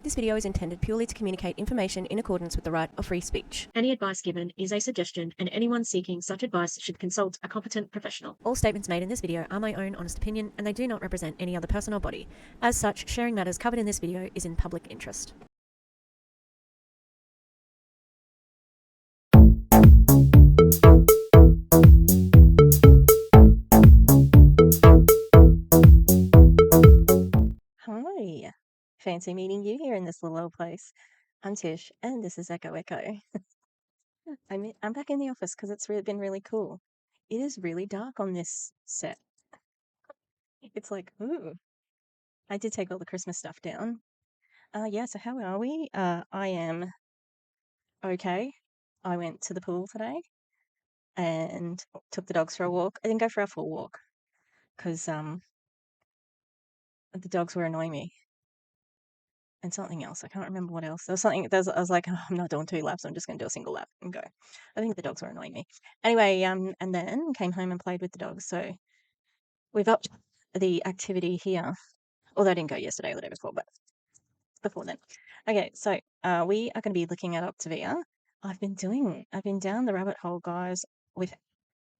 This video is intended purely to communicate information in accordance with the right of free speech. Any advice given is a suggestion, and anyone seeking such advice should consult a competent professional. All statements made in this video are my own honest opinion, and they do not represent any other person or body. As such, sharing matters covered in this video is in public interest. Hi, fancy meeting you here in this little old place. I'm Tish, and this is Echo Echo. I'm back in the office because it's been really cool. It is really dark on this set. It's like, ooh. I did take all the Christmas stuff down. Yeah, so how are we? I am okay. I went to the pool today and took the dogs for a walk. I didn't go for a full walk because the dogs were annoying me. And something else. I can't remember what else. There was something. I was like, oh, I'm not doing 2 laps. I'm just going to do a single lap and go. I think the dogs were annoying me. Anyway, and then came home and played with the dogs. So we've upped the activity here. Although I didn't go yesterday or the day before, but before then. Okay, so we are going to be looking at Optavia. I've been down the rabbit hole, guys, with,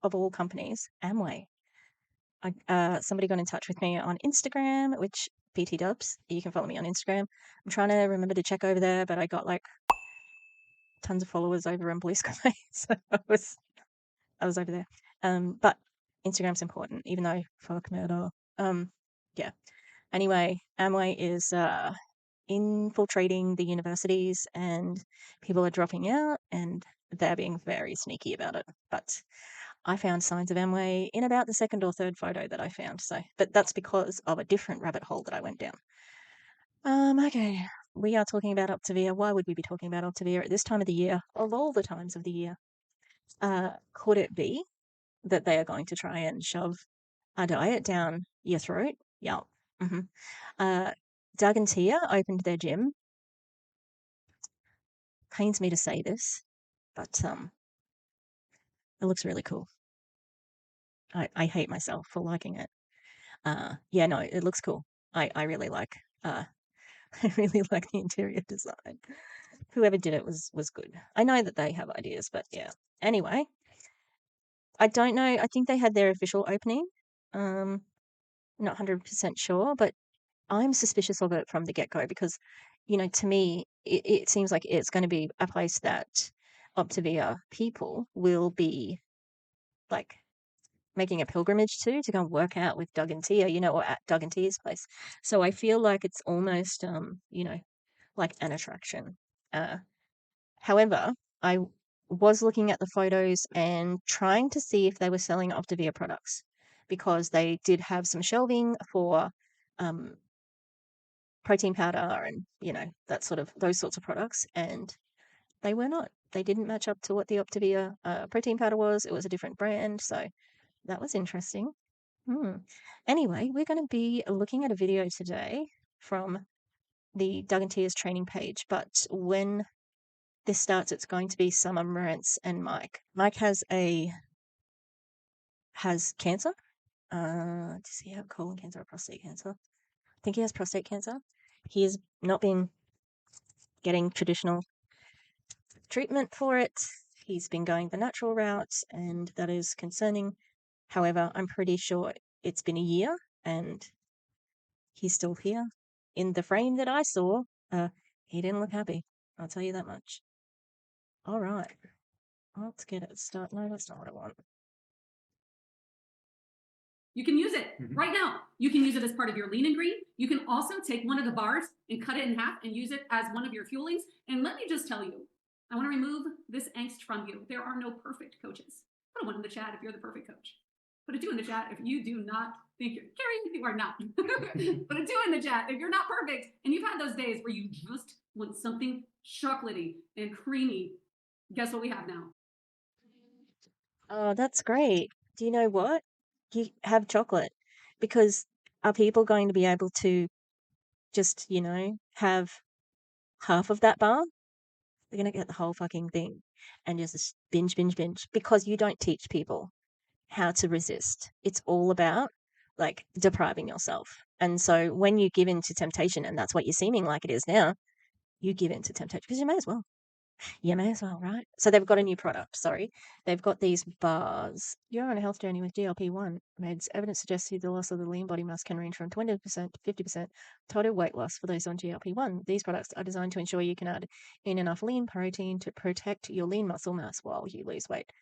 of all companies, Amway. Somebody got in touch with me on Instagram, which BT Dubs, you can follow me on Instagram. I'm trying to remember to check over there, but I got like tons of followers over on Blue Sky, so I was over there. But Instagram's important, even though fuck murder. Yeah. Anyway, Amway is infiltrating the universities, and people are dropping out, and they're being very sneaky about it. But I found signs of Amway in about the second or third photo that I found. So, but that's because of a different rabbit hole that I went down. Okay. We are talking about Optavia. Why would we be talking about Optavia at this time of the year, of all the times of the year? Could it be that they are going to try and shove a diet down your throat? Yeah. Doug and Tia opened their gym. Pains me to say this, but it looks really cool. I hate myself for liking it. Yeah, no, it looks cool. I really like I really like the interior design. Whoever did it was good. I know that they have ideas, but yeah. Anyway, I don't know. I think they had their official opening. Not 100% sure, but I'm suspicious of it from the get-go because, to me, it seems like it's going to be a place that Optavia people will be like making a pilgrimage to go and work out with Doug and Tia, or at Doug and Tia's place. So I feel like it's almost, like an attraction. However, I was looking at the photos and trying to see if they were selling Optavia products because they did have some shelving for protein powder and, those sorts of products. And they were not. They didn't match up to what the Optavia protein powder was. It was a different brand. So that was interesting. Anyway, we're going to be looking at a video today from the Doug and Tia's training page. But when this starts, it's going to be Summer, Marantz, and Mike. Mike has cancer. Does he have colon cancer or prostate cancer? I think he has prostate cancer. He has not been getting traditional treatment for it. He's been going the natural route, and that is concerning. However, I'm pretty sure it's been a year, and he's still here. In the frame that I saw, he didn't look happy. I'll tell you that much. All right. Let's get it started. No, that's not what I want. You can use it right now. You can use it as part of your lean and green. You can also take one of the bars and cut it in half and use it as one of your fuelings. And let me just tell you, I want to remove this angst from you. There are no perfect coaches. Put a 1 in the chat if you're the perfect coach. Put a 2 in the chat if you do not think you're Carrie, you are not. Put a 2 in the chat if you're not perfect and you've had those days where you just want something chocolatey and creamy. Guess what we have now? Oh, that's great. Do you know what? You have chocolate because are people going to be able to just, have half of that bar? They're going to get the whole fucking thing and just binge because you don't teach people how to resist. It's all about like depriving yourself. And so when you give in to temptation, and that's what you're seeming like it is now, you give in to temptation because you may as well. You may as well, right? So they've got a new product, sorry. They've got these bars. You're on a health journey with GLP-1 meds. Evidence suggests the loss of the lean body mass can range from 20% to 50% total weight loss for those on GLP-1. These products are designed to ensure you can add in enough lean protein to protect your lean muscle mass while you lose weight.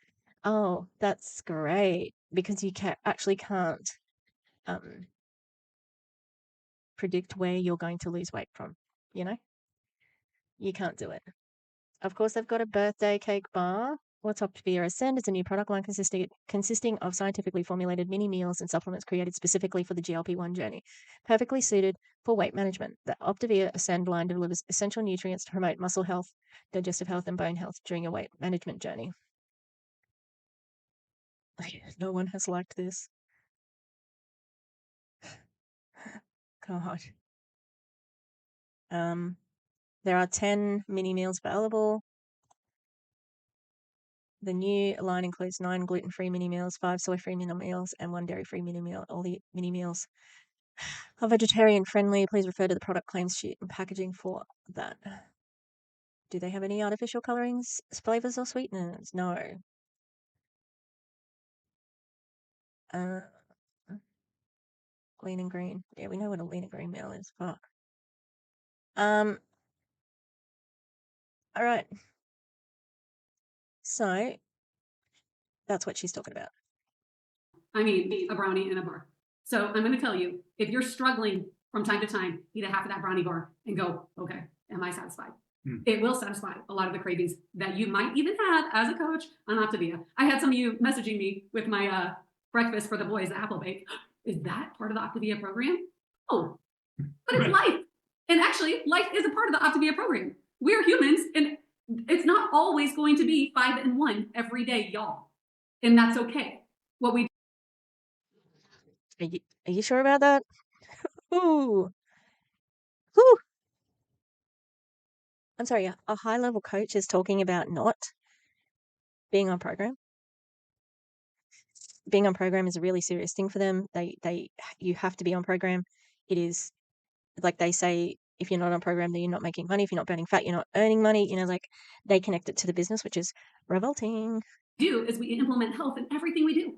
Oh, that's great because you actually can't predict where you're going to lose weight from, you know? You can't do it. Of course, they've got a birthday cake bar. What's Optavia Ascend? It's a new product line consisting of scientifically formulated mini meals and supplements created specifically for the GLP-1 journey, perfectly suited for weight management. The Optavia Ascend line delivers essential nutrients to promote muscle health, digestive health, and bone health during your weight management journey. No one has liked this. God. There are 10 mini meals available. The new line includes 9 gluten-free mini meals, 5 soy-free mini meals, and 1 dairy-free mini meal. All the mini meals are vegetarian-friendly. Please refer to the product claims sheet and packaging for that. Do they have any artificial colorings, flavors, or sweeteners? No. Lean and green. Yeah, we know what a lean and green meal is. Fuck. All right. So that's what she's talking about. I mean, a brownie and a bar. So I'm going to tell you, if you're struggling from time to time, eat a half of that brownie bar and go, okay, am I satisfied? It will satisfy a lot of the cravings that you might even have as a coach on Optavia. I had some of you messaging me with my breakfast for the boys, the apple bake. Is that part of the Optavia program? Oh, but it's life. And actually, life is a part of the Optavia program. We're humans, and it's not always going to be 5 and 1 every day, y'all. And that's okay. What we Are you sure about that? Ooh. Whew. I'm sorry, a high-level coach is talking about not being on program. Being on program is a really serious thing for them. You have to be on program. It is like they say, if you're not on program, then you're not making money. If you're not burning fat, you're not earning money. You know, like they connect it to the business, which is revolting. do is we implement health in everything we do.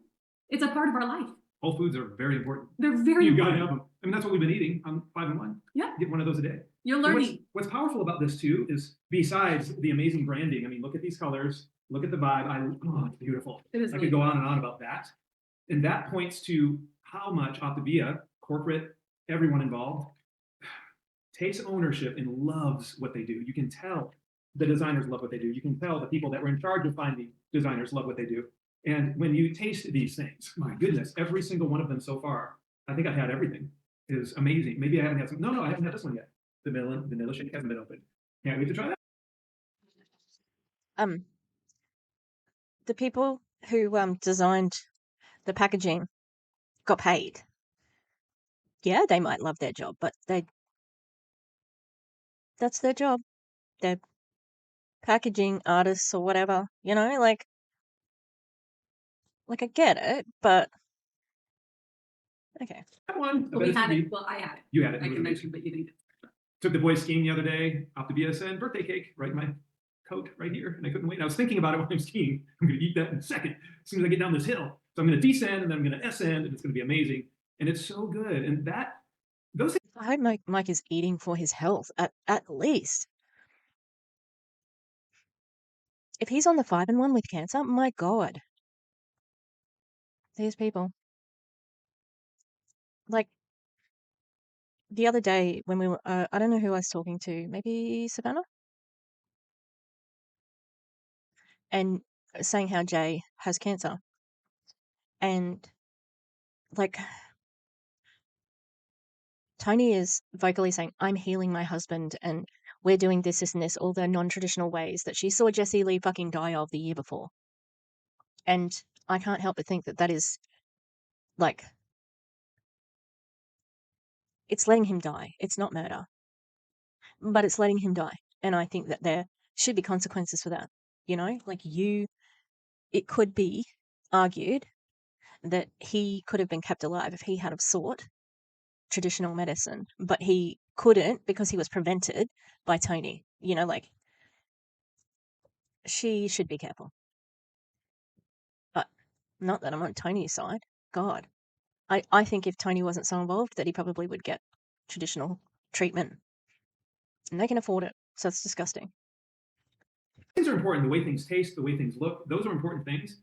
It's a part of our life. Whole foods are very important. They're very You important. gotta have them. I mean, that's what we've been eating on 5 and 1. Yeah. Get one of those a day. You're And learning. What's powerful about this too is besides the amazing branding, I mean, look at these colors, look at the vibe. Oh, it's beautiful. It is I really could go on and on about that. And that points to how much Optavia, corporate, everyone involved, takes ownership and loves what they do. You can tell the designers love what they do. You can tell the people that were in charge of finding designers love what they do. And when you taste these things, my goodness, every single one of them so far, I think I've had everything, is amazing. Maybe I haven't had some. No, I haven't had this one yet. The vanilla shake hasn't been opened. Can't wait to try that. The people who designed the packaging got paid. Yeah, they might love their job, but that's their job. They're packaging artists or whatever, you know, like I get it, but okay. That one. But we had it. Well, I had it. You had it. I can mention, but you didn't. Took the boys skiing the other day. Optavia and birthday cake right in my coat right here, and I couldn't wait. And I was thinking about it while I'm skiing. I'm going to eat that in a second as soon as I get down this hill. So I'm going to descend and then I'm going to ascend, and it's going to be amazing. And it's so good. And those things. I hope Mike is eating for his health at least. If he's on the 5 and 1 with cancer, my God, these people. Like the other day when we were, I don't know who I was talking to, maybe Savannah, and saying how Jay has cancer, and like Tony is vocally saying, "I'm healing my husband, and we're doing this, and this, all the non-traditional ways that she saw Jesse Lee fucking die of the year before." And I can't help but think that is like, it's letting him die. It's not murder, but it's letting him die. And I think that there should be consequences for that. You know, like it could be argued that he could have been kept alive if he had have sought traditional medicine, but he couldn't because he was prevented by Tony. You know, like, she should be careful. But not that I'm on Tony's side. God. I think if Tony wasn't so involved, that he probably would get traditional treatment. And they can afford it. So it's disgusting. Things are important. The way things taste, the way things look, those are important things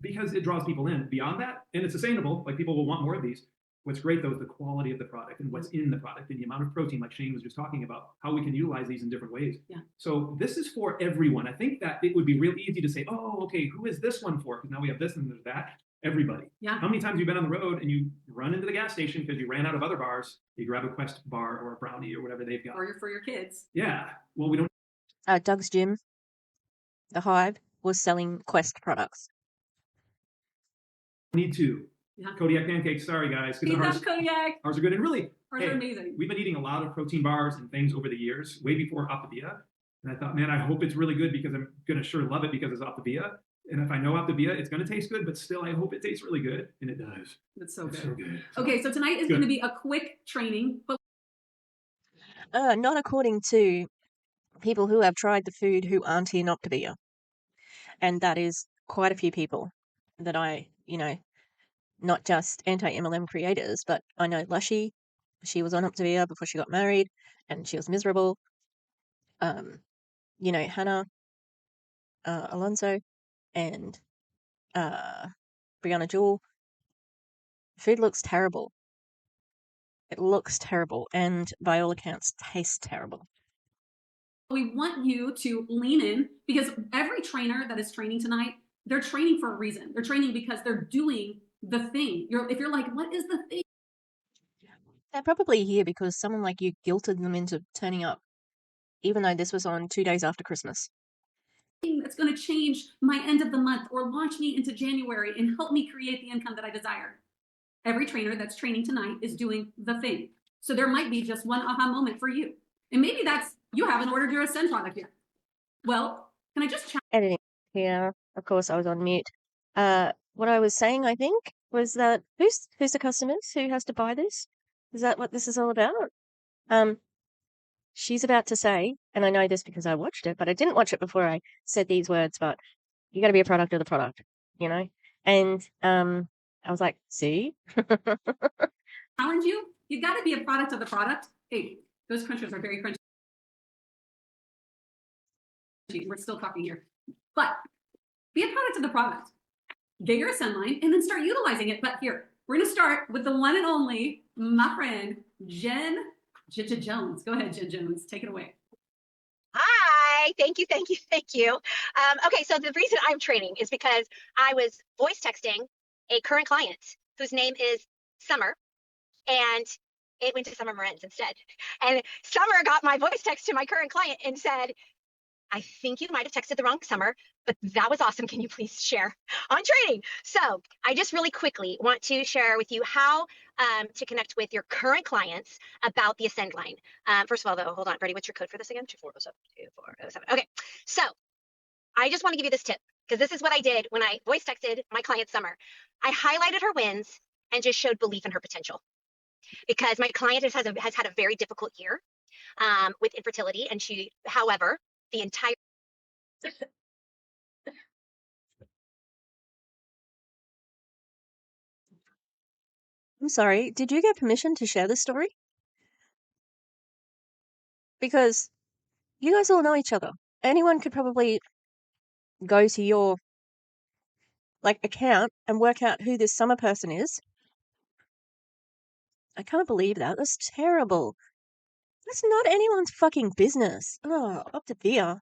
because it draws people in. Beyond that, and it's sustainable, like people will want more of these. What's great though is the quality of the product and what's in the product and the amount of protein, like Shane was just talking about, how we can utilize these in different ways. Yeah. So this is for everyone. I think that it would be real easy to say, oh, okay, who is this one for? Because now we have this and there's that. Everybody. Yeah. How many times have you been on the road and you run into the gas station because you ran out of other bars? You grab a Quest bar or a brownie or whatever they've got. Or for your kids. Yeah. Well, we don't Doug's Gym, the Hive, was selling Quest products. need to. Yeah. Kodiak pancakes, sorry guys. Feed them Kodiak. Ours are good. And really, Ours are amazing. we've been eating a lot of protein bars and things over the years, way before Optavia. And I thought, man, I hope it's really good because I'm going to sure love it because it's Optavia. And if I know Optavia, it's going to taste good, but still, I hope it tastes really good. And it does. That's so It's good. so good. Okay, so tonight is going to be a quick training, but Not according to people who have tried the food who aren't in Optavia. And that is quite a few people that I, not just anti-MLM creators, but I know Lushy. She was on Optavia before she got married, and she was miserable. Hannah Alonso and Brianna Jewell. Food looks terrible. It looks terrible, and by all accounts, tastes terrible. we want you to lean in because every trainer that is training tonight, they're training for a reason. They're training because they're doing the thing. If you're like, what is the thing? They're probably here because someone like you guilted them into turning up, even though this was on 2 days after Christmas. That's going to change my end of the month or launch me into January and help me create the income that I desire. Every trainer that's training tonight is doing the thing. So there might be just one aha moment for you. And maybe that's, you haven't ordered your Ascend product yet. Well, can I just Editing here. Of course, I was on mute. What I was saying, I think, was that who's the customers who has to buy this? Is that what this is all about? She's about to say, and I know this because I watched it, but I didn't watch it before I said these words, but you got to be a product of the product, And I was like, see? challenge you? You got to be a product of the product. Hey, those crunchers are very crunchy. We're still talking here. But be a product of the product. Get your Ascend line and then start utilizing it. But here, we're going to start with the one and only, my friend, Jen Jones. Go ahead, Jen Jones. Take it away. Hi, thank you. Okay, so the reason I'm training is because I was voice texting a current client whose name is Summer, and it went to Summer Morenz instead. And Summer got my voice text to my current client and said, I think you might have texted the wrong Summer, but that was awesome. Can you please share on training? So I just really quickly want to share with you how to connect with your current clients about the Ascend line. First of all, though, hold on, Freddie, what's your code for this again? 2407. Okay, so I just want to give you this tip because this is what I did when I voice texted my client Summer. I highlighted her wins and just showed belief in her potential because my client has had a very difficult year with infertility, and however, the entire I'm sorry, did you get permission to share this story? Because you guys all know each other. Anyone could probably go to your account and work out who this Summer person is. I can't believe that. That's terrible. That's not anyone's fucking business. Oh, Optavia.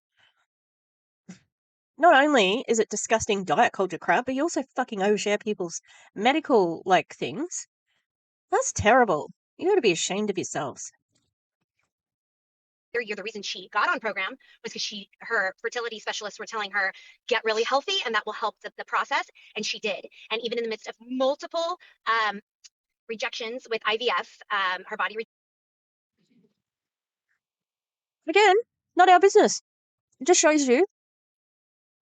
Not only is it disgusting diet culture crap, but you also fucking overshare people's medical things. That's terrible. You ought to be ashamed of yourselves. year, the reason she got on program was because her fertility specialists were telling her, get really healthy, and that will help the process. And she did. And even in the midst of multiple rejections with IVF, her body. Again, not our business. It just shows you.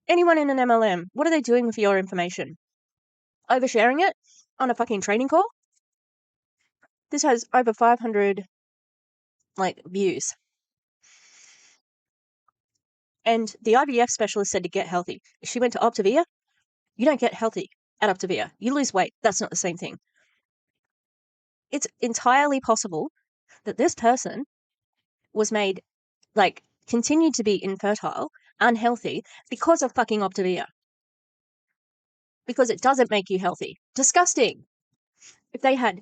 Anyone in an MLM, what are they doing with your information? Oversharing it on a fucking training call? This has over 500 like views. And the IVF specialist said to get healthy. She went to Optavia. You don't get healthy at Optavia. You lose weight. That's not the same thing. It's entirely possible that this person was made, like, continued to be infertile, unhealthy, because of fucking Optavia. Because it doesn't make you healthy. Disgusting. If they had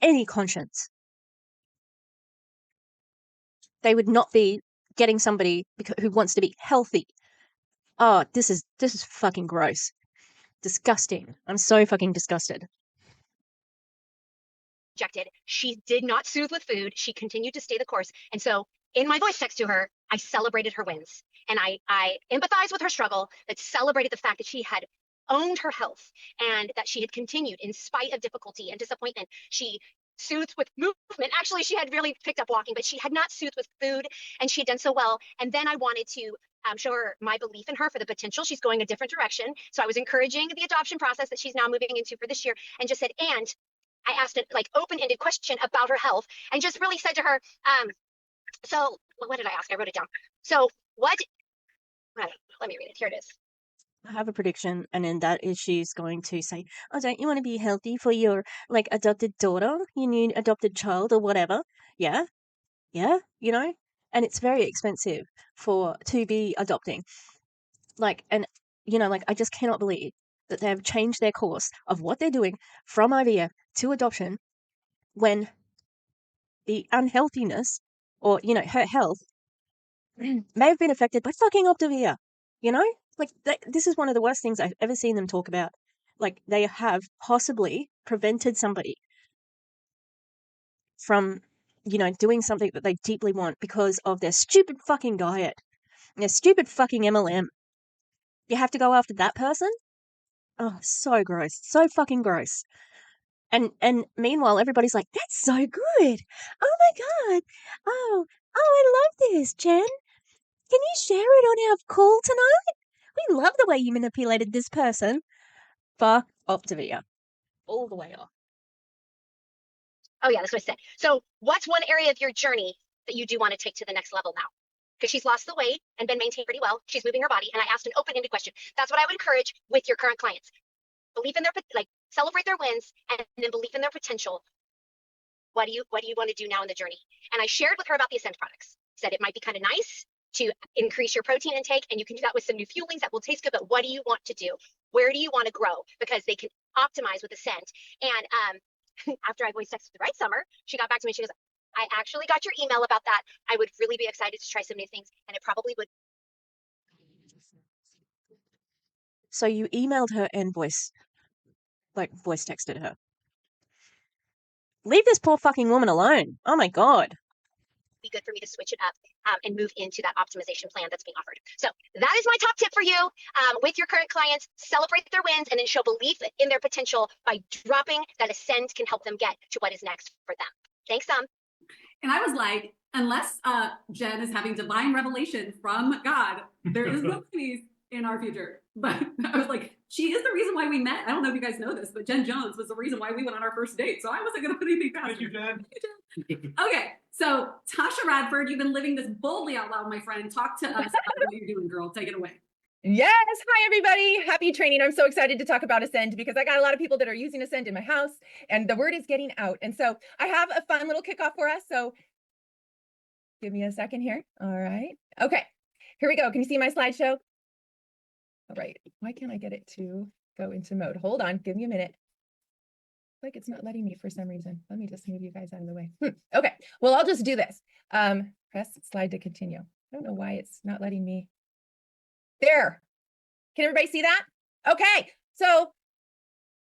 any conscience, they would not be getting somebody who wants to be healthy. Oh, this is fucking gross. Disgusting. I'm so fucking disgusted. Rejected. She did not soothe with food. She continued to stay the course. And so in my voice text to her, I celebrated her wins. And I empathized with her struggle, but celebrated the fact that she had owned her health and that she had continued in spite of difficulty and disappointment. She soothed with movement. Actually, she had really picked up walking, but she had not soothed with food, and she had done so well. And then I wanted to show her my belief in her for the potential. She's going a different direction. So I was encouraging the adoption process that she's now moving into for this year, and just said, and I asked a like open-ended question about her health, and just really said to her, so what did I ask? I wrote it down. So what, let me read it. Here it is. I have a prediction, and in that is she's going to say, "Oh, don't you want to be healthy for your like adopted daughter, your new adopted child, or whatever?" Yeah, yeah, and it's very expensive to be adopting. Like, and like I just cannot believe that they've changed their course of what they're doing from IVF to adoption when the unhealthiness or her health may have been affected by fucking Optavia. Like this is one of the worst things I've ever seen them talk about. Like they have possibly prevented somebody from doing something that they deeply want because of their stupid fucking diet, their stupid fucking MLM. You have to go after that person? Oh, so gross, so fucking gross. And meanwhile, everybody's like, "That's so good. Oh my god. Oh, I love this, Jen. Can you share it on our call tonight? We love the way you manipulated this person." Fuck Optavia. All the way off. Oh yeah, that's what I said. So what's one area of your journey that you do want to take to the next level now? Because she's lost the weight and been maintained pretty well. She's moving her body. And I asked an open-ended question. That's what I would encourage with your current clients. Believe in their, like, celebrate their wins, and then believe in their potential. What do you want to do now in the journey? And I shared with her about the Ascend products. Said it might be kind of nice to increase your protein intake, and you can do that with some new fuelings that will taste good. But what do you want to do? Where do you want to grow? Because they can optimize with Ascend. And after I voice texted the right summer, she got back to me. She goes, "I actually got your email about that. I would really be excited to try some new things, and it probably would." So you emailed her and voice texted her. Leave this poor fucking woman alone. Oh my god. Be good for me to switch it up and move into that optimization plan that's being offered. So that is my top tip for you with your current clients. Celebrate their wins and then show belief in their potential by dropping that Ascend can help them get to what is next for them. Thanks, And I was like, unless Jen is having divine revelation from God, there is no peace in our future. But I was like, she is the reason why we met. I don't know if you guys know this, but Jen Jones was the reason why we went on our first date. So I wasn't going to put anything past her. Thank you, Jen. Okay, so Tasha Radford, you've been living this boldly out loud, my friend. Talk to us about what you're doing, girl. Take it away. Yes. Hi, everybody. Happy training. I'm so excited to talk about Ascend because I got a lot of people that are using Ascend in my house and the word is getting out. And so I have a fun little kickoff for us. So give me a second here. All right. Okay, here we go. Can you see my slideshow? All right. Why can't I get it to go into mode? Hold on. Give me a minute. Like it's not letting me for some reason. Let me just move you guys out of the way. Okay. Well, I'll just do this. Press slide to continue. I don't know why it's not letting me. There. Can everybody see that? Okay. So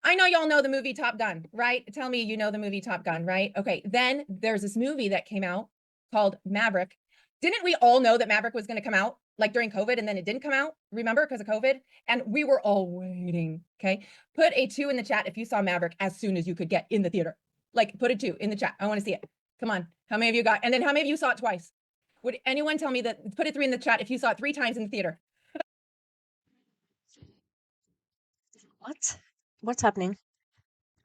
I know y'all know the movie Top Gun, right? Tell me you know the movie Top Gun, right? Okay. Then there's this movie that came out called Maverick. Didn't we all know that Maverick was going to come out like during COVID and then it didn't come out? Remember, because of COVID? And we were all waiting. Okay. Put a 2 in the chat if you saw Maverick as soon as you could get in the theater. Like put a 2 in the chat. I want to see it. Come on. How many of you got? And then how many of you saw it twice? Would anyone tell me that? Put a 3 in the chat if you saw it 3 times in the theater. What? What's happening?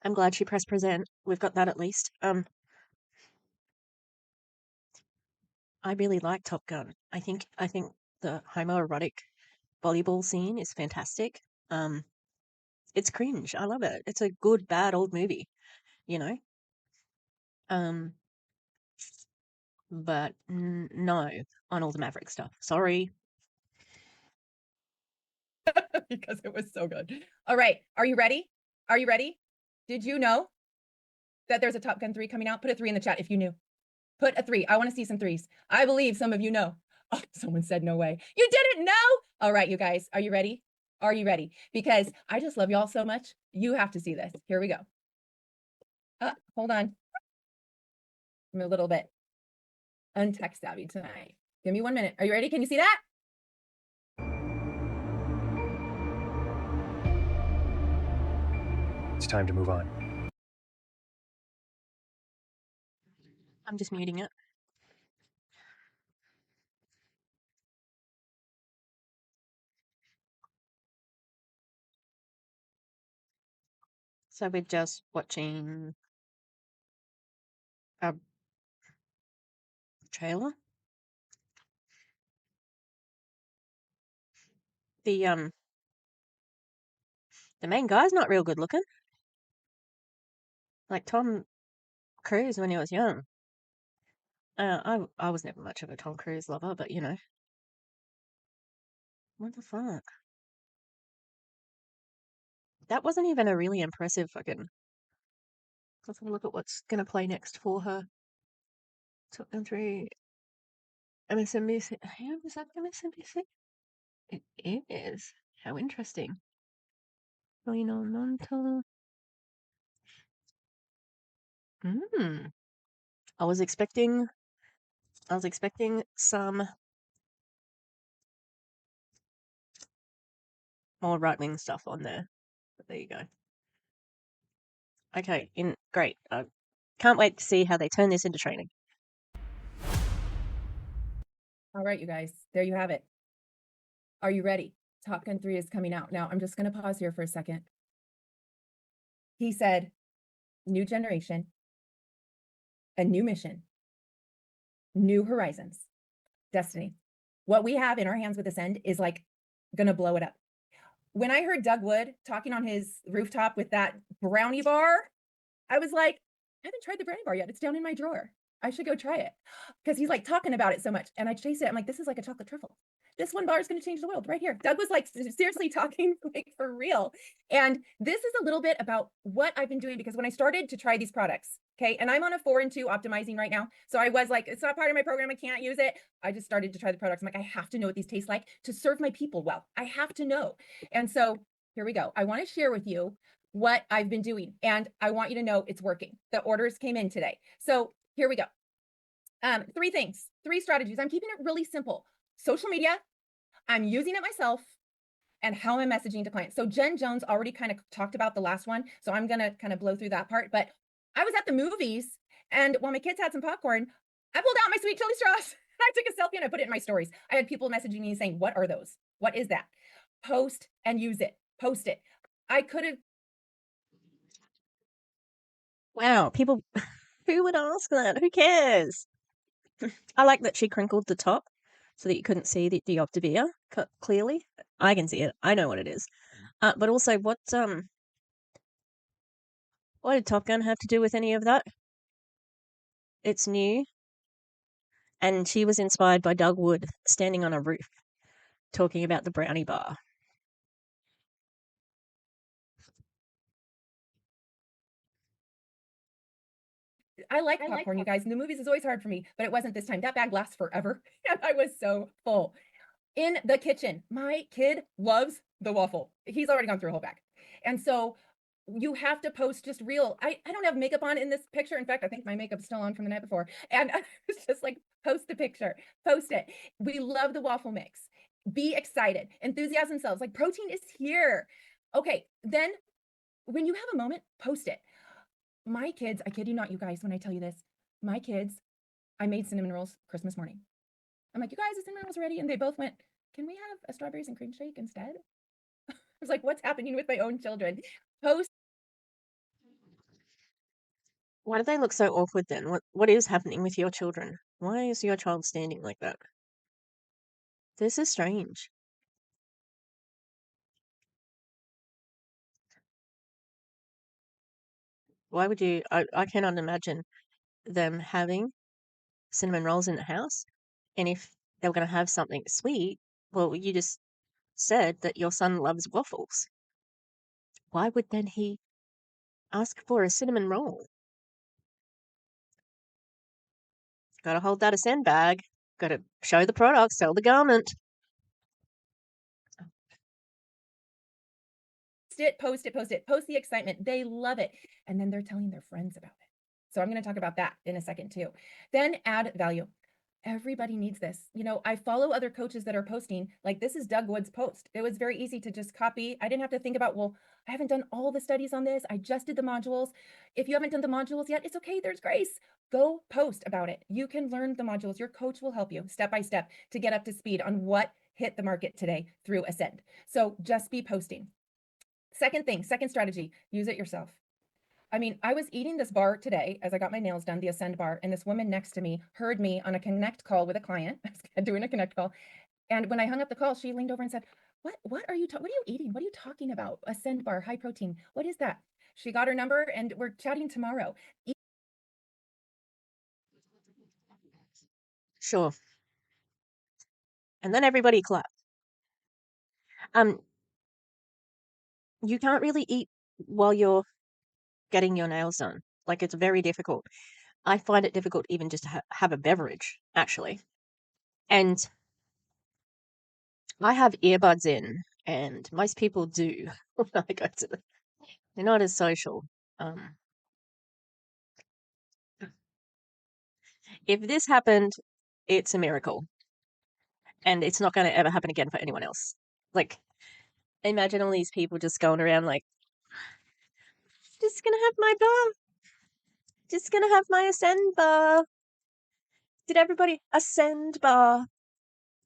I'm glad she pressed present. We've got that at least. I really like Top Gun. I think the homoerotic volleyball scene is fantastic. It's cringe. I love it. It's a good, bad old movie, you know? Um, but no on all the Maverick stuff. Sorry. Because it was so good. All right. Are you ready? Are you ready? Did you know that there's a Top Gun 3 coming out? Put a 3 in the chat if you knew. Put a 3. I want to see some 3s. I believe some of you know. Oh, someone said no way. You didn't know? All right, you guys. Are you ready? Are you ready? Because I just love y'all so much. You have to see this. Here we go. Hold on. I'm a little bit untech savvy tonight. Give me 1 minute. Are you ready? Can you see that? It's time to move on. I'm just muting it. So we're just watching a trailer. The main guy's not real good looking. Like Tom Cruise when he was young. I was never much of a Tom Cruise lover, but you know. What the fuck? That wasn't even a really impressive fucking. Let's have a look at what's gonna play next for her. Top Gun 3. MSNBC. How is that MSNBC? It is. How interesting. Going on non-tele. I was expecting some more right-wing stuff on there. But there you go. Okay, great. Can't wait to see how they turn this into training. All right, you guys. There you have it. Are you ready? Top Gun 3 is coming out. Now, I'm just going to pause here for a second. He said, new generation, a new mission, new horizons, destiny. What we have in our hands with Ascend is like going to blow it up. When I heard Doug Wood talking on his rooftop with that brownie bar, I was like, I haven't tried the brownie bar yet. It's down in my drawer. I should go try it. Because he's like talking about it so much. And I chased it. I'm like, this is like a chocolate truffle. This one bar is going to change the world right here. Doug was like seriously talking like for real. And this is a little bit about what I've been doing, because when I started to try these products, okay, and I'm on a 4 and 2 optimizing right now. So I was like, it's not part of my program. I can't use it. I just started to try the products. I'm like, I have to know what these taste like to serve my people well. I have to know. And so here we go. I want to share with you what I've been doing, and I want you to know it's working. The orders came in today. So here we go. 3 things, 3 strategies. I'm keeping it really simple. Social media, I'm using it myself, and how am I messaging to clients. So Jen Jones already kind of talked about the last one, so I'm going to kind of blow through that part. But I was at the movies, and while my kids had some popcorn, I pulled out my sweet chili straws. I took a selfie and I put it in my stories. I had people messaging me saying, what are those? What is that? Post and use it. Post it. I could have. Wow, people, who would ask that? Who cares? I like that she crinkled the top so that you couldn't see the Optavia clearly. I can see it. I know what it is. But also, what did Top Gun have to do with any of that? It's new. And she was inspired by Doug Wood standing on a roof talking about the brownie bar. I like popcorn, you guys. And the movies is always hard for me, but it wasn't this time. That bag lasts forever. And I was so full. In the kitchen, my kid loves the waffle. He's already gone through a whole bag. And so you have to post just real. I don't have makeup on in this picture. In fact, I think my makeup's still on from the night before. And it's just like, post the picture, post it. We love the waffle mix. Be excited. Enthusiasm sells. Like, protein is here. Okay, then when you have a moment, post it. My kids, I kid you not, you guys, when I tell you this, my kids, I made cinnamon rolls Christmas morning. I'm like, you guys, the cinnamon rolls are ready. And they both went, can we have a strawberries and cream shake instead? I was like, what's happening with my own children? Post. Why do they look so awkward then? What is happening with your children? Why is your child standing like that? This is strange. Why would you? I cannot imagine them having cinnamon rolls in the house. And if they were going to have something sweet, well, you just said that your son loves waffles. Why would then he ask for a cinnamon roll? Gotta hold that a sandbag. Gotta show the product, sell the garment. Post the excitement. They love it. And then they're telling their friends about it. So I'm going to talk about that in a second too. Then add value. Everybody needs this. You know, I follow other coaches that are posting, like this is Doug Wood's post. It was very easy to just copy. I didn't have to think about, well, I haven't done all the studies on this. I just did the modules. If you haven't done the modules yet, it's okay. There's grace. Go post about it. You can learn the modules. Your coach will help you step by step to get up to speed on what hit the market today through Ascend. So just be posting. Second strategy, use it yourself. I mean, I was eating this bar today as I got my nails done, the Ascend bar, and this woman next to me heard me on a connect call with a client. I was doing a connect call. And when I hung up the call, she leaned over and said, what are you eating? What are you talking about? Ascend bar, high protein. What is that? She got her number and we're chatting tomorrow. Sure. And then everybody clapped. You can't really eat while you're getting your nails done. Like, it's very difficult. I find it difficult even just to have a beverage, actually. And I have earbuds in, and most people do when I go to the. They're not as social. If this happened, it's a miracle. And it's not going to ever happen again for anyone else. Like, imagine all these people just going around like, just gonna have my bar. Just gonna have my Ascend bar. Did everybody Ascend bar?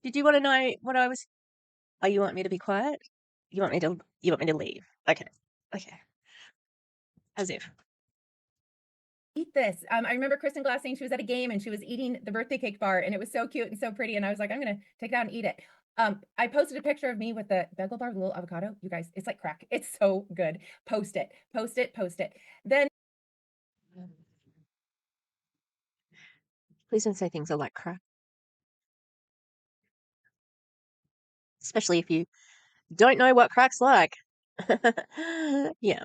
Did you want to know what I was? Oh, you want me to be quiet? You want me to leave? Okay. Okay. As if. Eat this. I remember Kristen Glass saying she was at a game and she was eating the birthday cake bar and it was so cute and so pretty. And I was like, I'm going to take it out and eat it. I posted a picture of me with the bagel bar, with a little avocado. You guys, it's like crack. It's so good. Post it. Then Please don't say things are like crap. Especially if you don't know what crack's like. Yeah.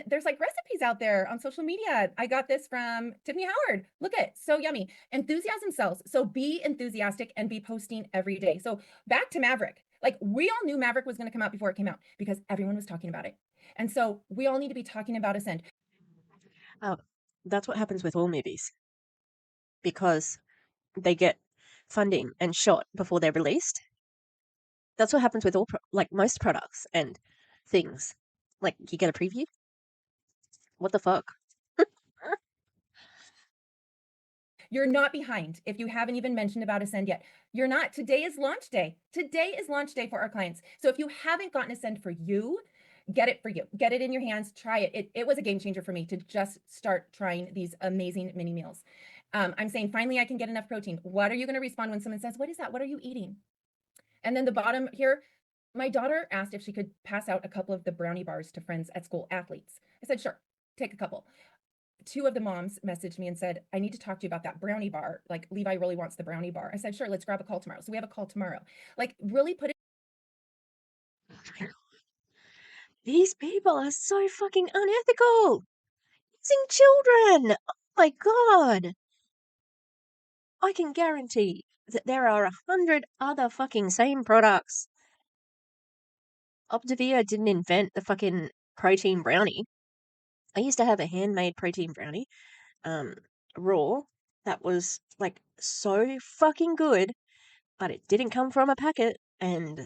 there's like recipes out there on social media. I got this from Tiffany Howard. Look at it, so yummy. Enthusiasm sells. So be enthusiastic and be posting every day. So back to Maverick. Like we all knew Maverick was going to come out before it came out because everyone was talking about it. And so we all need to be talking about Ascend. Oh, that's what happens with all movies. Because they get funding and shot before they're released. That's what happens with all, like most products and things. Like you get a preview. What the fuck? You're not behind if you haven't even mentioned about Ascend yet. You're not. Today is launch day. Today is launch day for our clients. So if you haven't gotten Ascend for you, get it for you. Get it in your hands. Try it. It was a game changer for me to just start trying these amazing mini meals. I'm saying, finally, I can get enough protein. What are you going to respond when someone says, what is that? What are you eating? And then the bottom here, my daughter asked if she could pass out a couple of the brownie bars to friends at school, athletes. I said, sure, take a couple. Two of the moms messaged me and said, I need to talk to you about that brownie bar. Like Levi really wants the brownie bar. I said, sure, let's grab a call tomorrow. So we have a call tomorrow. Like really put it. These people are so fucking unethical. Using children. Oh my god. I can guarantee that there are 100 other fucking same products. Optavia didn't invent the fucking protein brownie. I used to have a handmade protein brownie, raw, that was like so fucking good, but it didn't come from a packet. And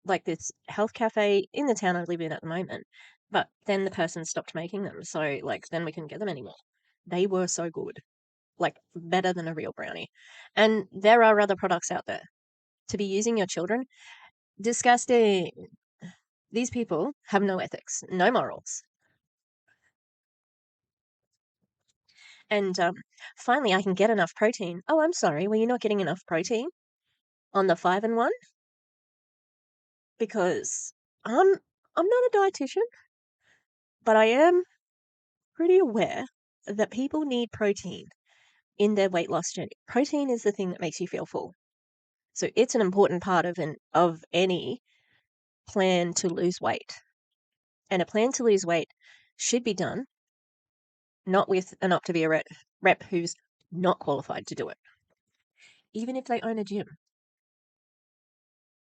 like this health cafe in the town I live in at the moment, but then the person stopped making them, so like then we couldn't get them anymore. They were so good, like better than a real brownie. And there are other products out there. To be using your children, disgusting. These people have no ethics, no morals. And finally, I can get enough protein. Oh, I'm sorry. Well, you're not getting enough protein on the 5-in-1 because I'm not a dietitian, but I am pretty aware that people need protein in their weight loss journey. Protein is the thing that makes you feel full. So it's an important part of any plan to lose weight. And a plan to lose weight should be done not with an Optavia rep who's not qualified to do it, even if they own a gym.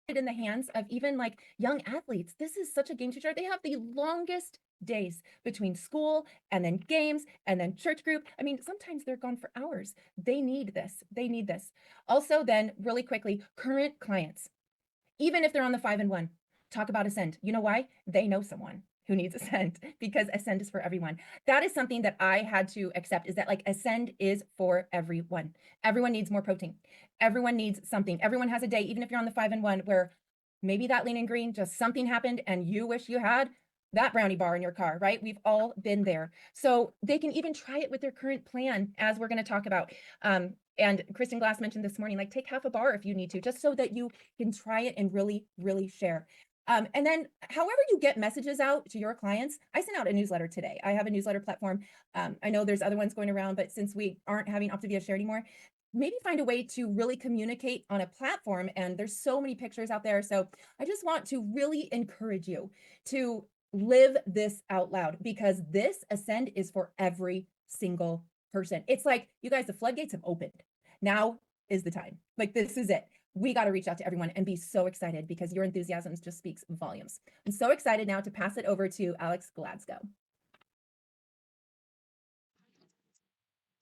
In the hands of even like young athletes. This is such a game changer. They have the longest days between school and then games and then church group. I mean, sometimes they're gone for hours. They need this. They need this. Also, then really quickly, current clients, even if they're on the 5-in-1, talk about Ascend. You know why? They know someone who needs Ascend because Ascend is for everyone. That is something that I had to accept, is that like Ascend is for everyone. Everyone needs more protein. Everyone needs something. Everyone has a day, even if you're on the 5-in-1, where maybe that lean and green, just something happened and you wish you had that brownie bar in your car, right? We've all been there. So they can even try it with their current plan, as we're going to talk about. And Kristen Glass mentioned this morning, like take half a bar if you need to, just so that you can try it and really, really share. And then however you get messages out to your clients, I sent out a newsletter today. I have a newsletter platform. I know there's other ones going around, but since we aren't having Optavia share anymore, maybe find a way to really communicate on a platform. And there's so many pictures out there. So I just want to really encourage you to live this out loud, because this Ascend is for every single person. It's like, you guys, the floodgates have opened. Now is the time. Like, this is it. We got to reach out to everyone and be so excited, because your enthusiasm just speaks volumes. I'm so excited now to pass it over to Alex Gladsko.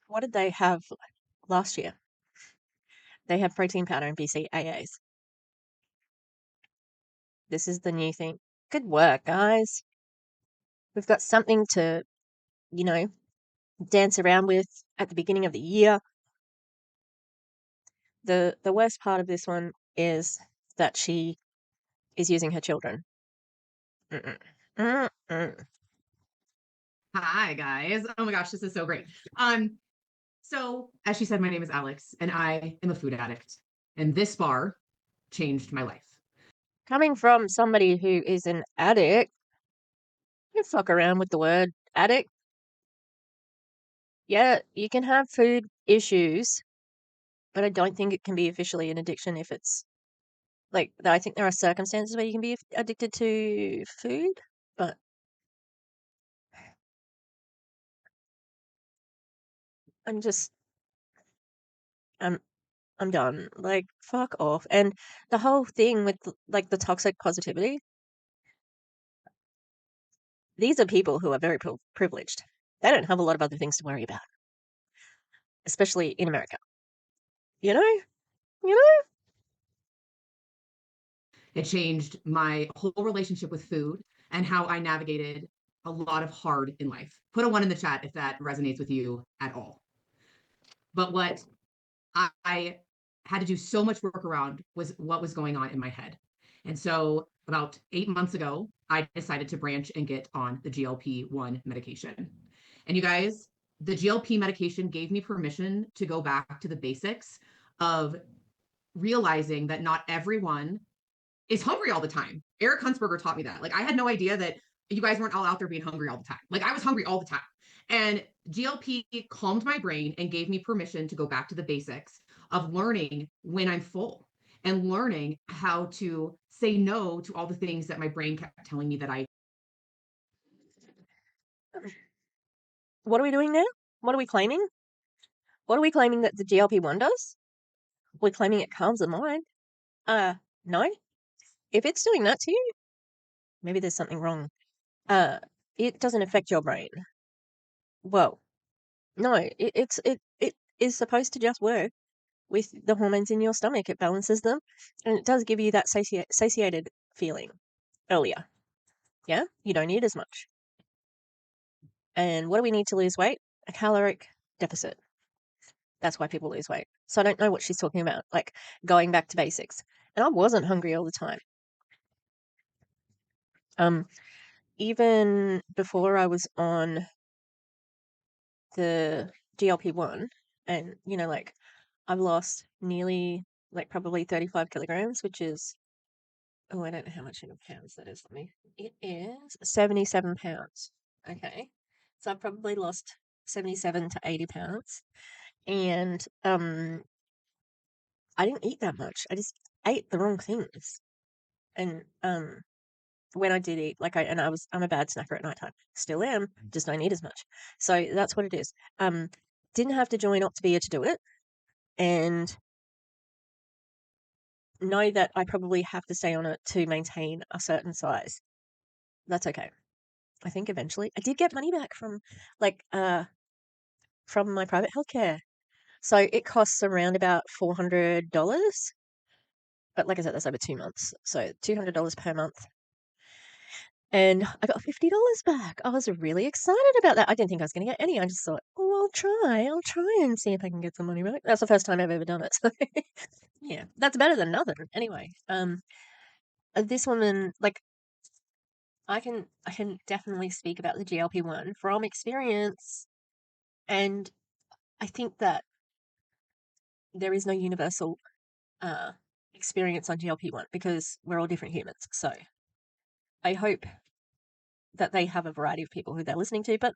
What did they have last year? They have protein powder and BCAAs. This is the new thing. Good work, guys. We've got something to, dance around with at the beginning of the year. The worst part of this one is that she is using her children. Mm-mm. Mm-mm. Hi guys. Oh my gosh, this is so great. So as she said, my name is Alex and I am a food addict. And this bar changed my life. Coming from somebody who is an addict, don't fuck around with the word addict. Yeah, you can have food issues, but I don't think it can be officially an addiction if it's like, I think there are circumstances where you can be addicted to food, but I'm just, I'm, I'm done. Like, fuck off. And the whole thing with like the toxic positivity, these are people who are very privileged. They don't have a lot of other things to worry about, especially in America. You know? It changed my whole relationship with food and how I navigated a lot of hard in life. Put a 1 in the chat if that resonates with you at all. But what I had to do so much work around was what was going on in my head. And so about 8 months ago, I decided to branch and get on the GLP-1 medication. And you guys, the GLP medication gave me permission to go back to the basics of realizing that not everyone is hungry all the time. Eric Huntsberger taught me that. Like, I had no idea that you guys weren't all out there being hungry all the time. Like, I was hungry all the time. And GLP calmed my brain and gave me permission to go back to the basics of learning when I'm full and learning how to say no to all the things that my brain kept telling me that I. What are we doing now? What are we claiming? What are we claiming that the GLP-1 does? We're claiming it calms the mind. No. If it's doing that to you, maybe there's something wrong. It doesn't affect your brain. Well, no, it is supposed to just work with the hormones in your stomach. It balances them, and it does give you that satiated feeling earlier. Yeah, you don't need as much. And what do we need to lose weight? A caloric deficit. That's why people lose weight. So I don't know what she's talking about, like going back to basics. And I wasn't hungry all the time. Even before I was on the GLP-1, and like I've lost nearly probably 35 kilograms, which is, oh, I don't know how much in pounds that is. It is 77 pounds. Okay. So I've probably lost 77 to 80 pounds. And I didn't eat that much. I just ate the wrong things. And when I did eat, I'm a bad snacker at nighttime. Still am, just don't eat as much. So that's what it is. Didn't have to join Optavia to do it. And know that I probably have to stay on it to maintain a certain size. That's okay. I think eventually I did get money back from my private healthcare. So it costs around about $400. But like I said, that's over 2 months. So $200 per month. And I got $50 back. I was really excited about that. I didn't think I was going to get any. I just thought, oh, I'll try and see if I can get some money back. That's the first time I've ever done it. So yeah, that's better than nothing. Anyway, this woman, I can definitely speak about the GLP-1 from experience, and I think that there is no universal experience on GLP-1 because we're all different humans. So I hope that they have a variety of people who they're listening to, but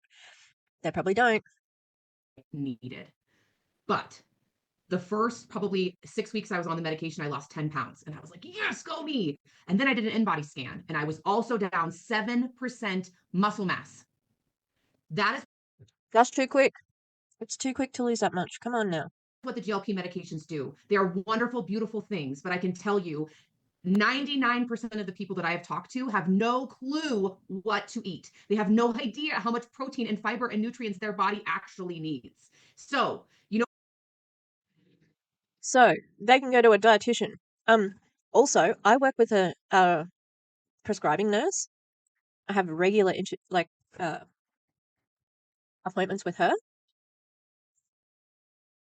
they probably don't. Needed. But the first probably 6 weeks I was on the medication, I lost 10 pounds. And I was like, yes, go me. And then I did an in-body scan and I was also down 7% muscle mass. That's too quick. It's too quick to lose that much. Come on now. What the GLP medications do. They are wonderful, beautiful things, but I can tell you 99% of the people that I have talked to have no clue what to eat. They have no idea how much protein and fiber and nutrients their body actually needs. So, So they can go to a dietitian. Also, I work with a prescribing nurse. I have regular appointments with her.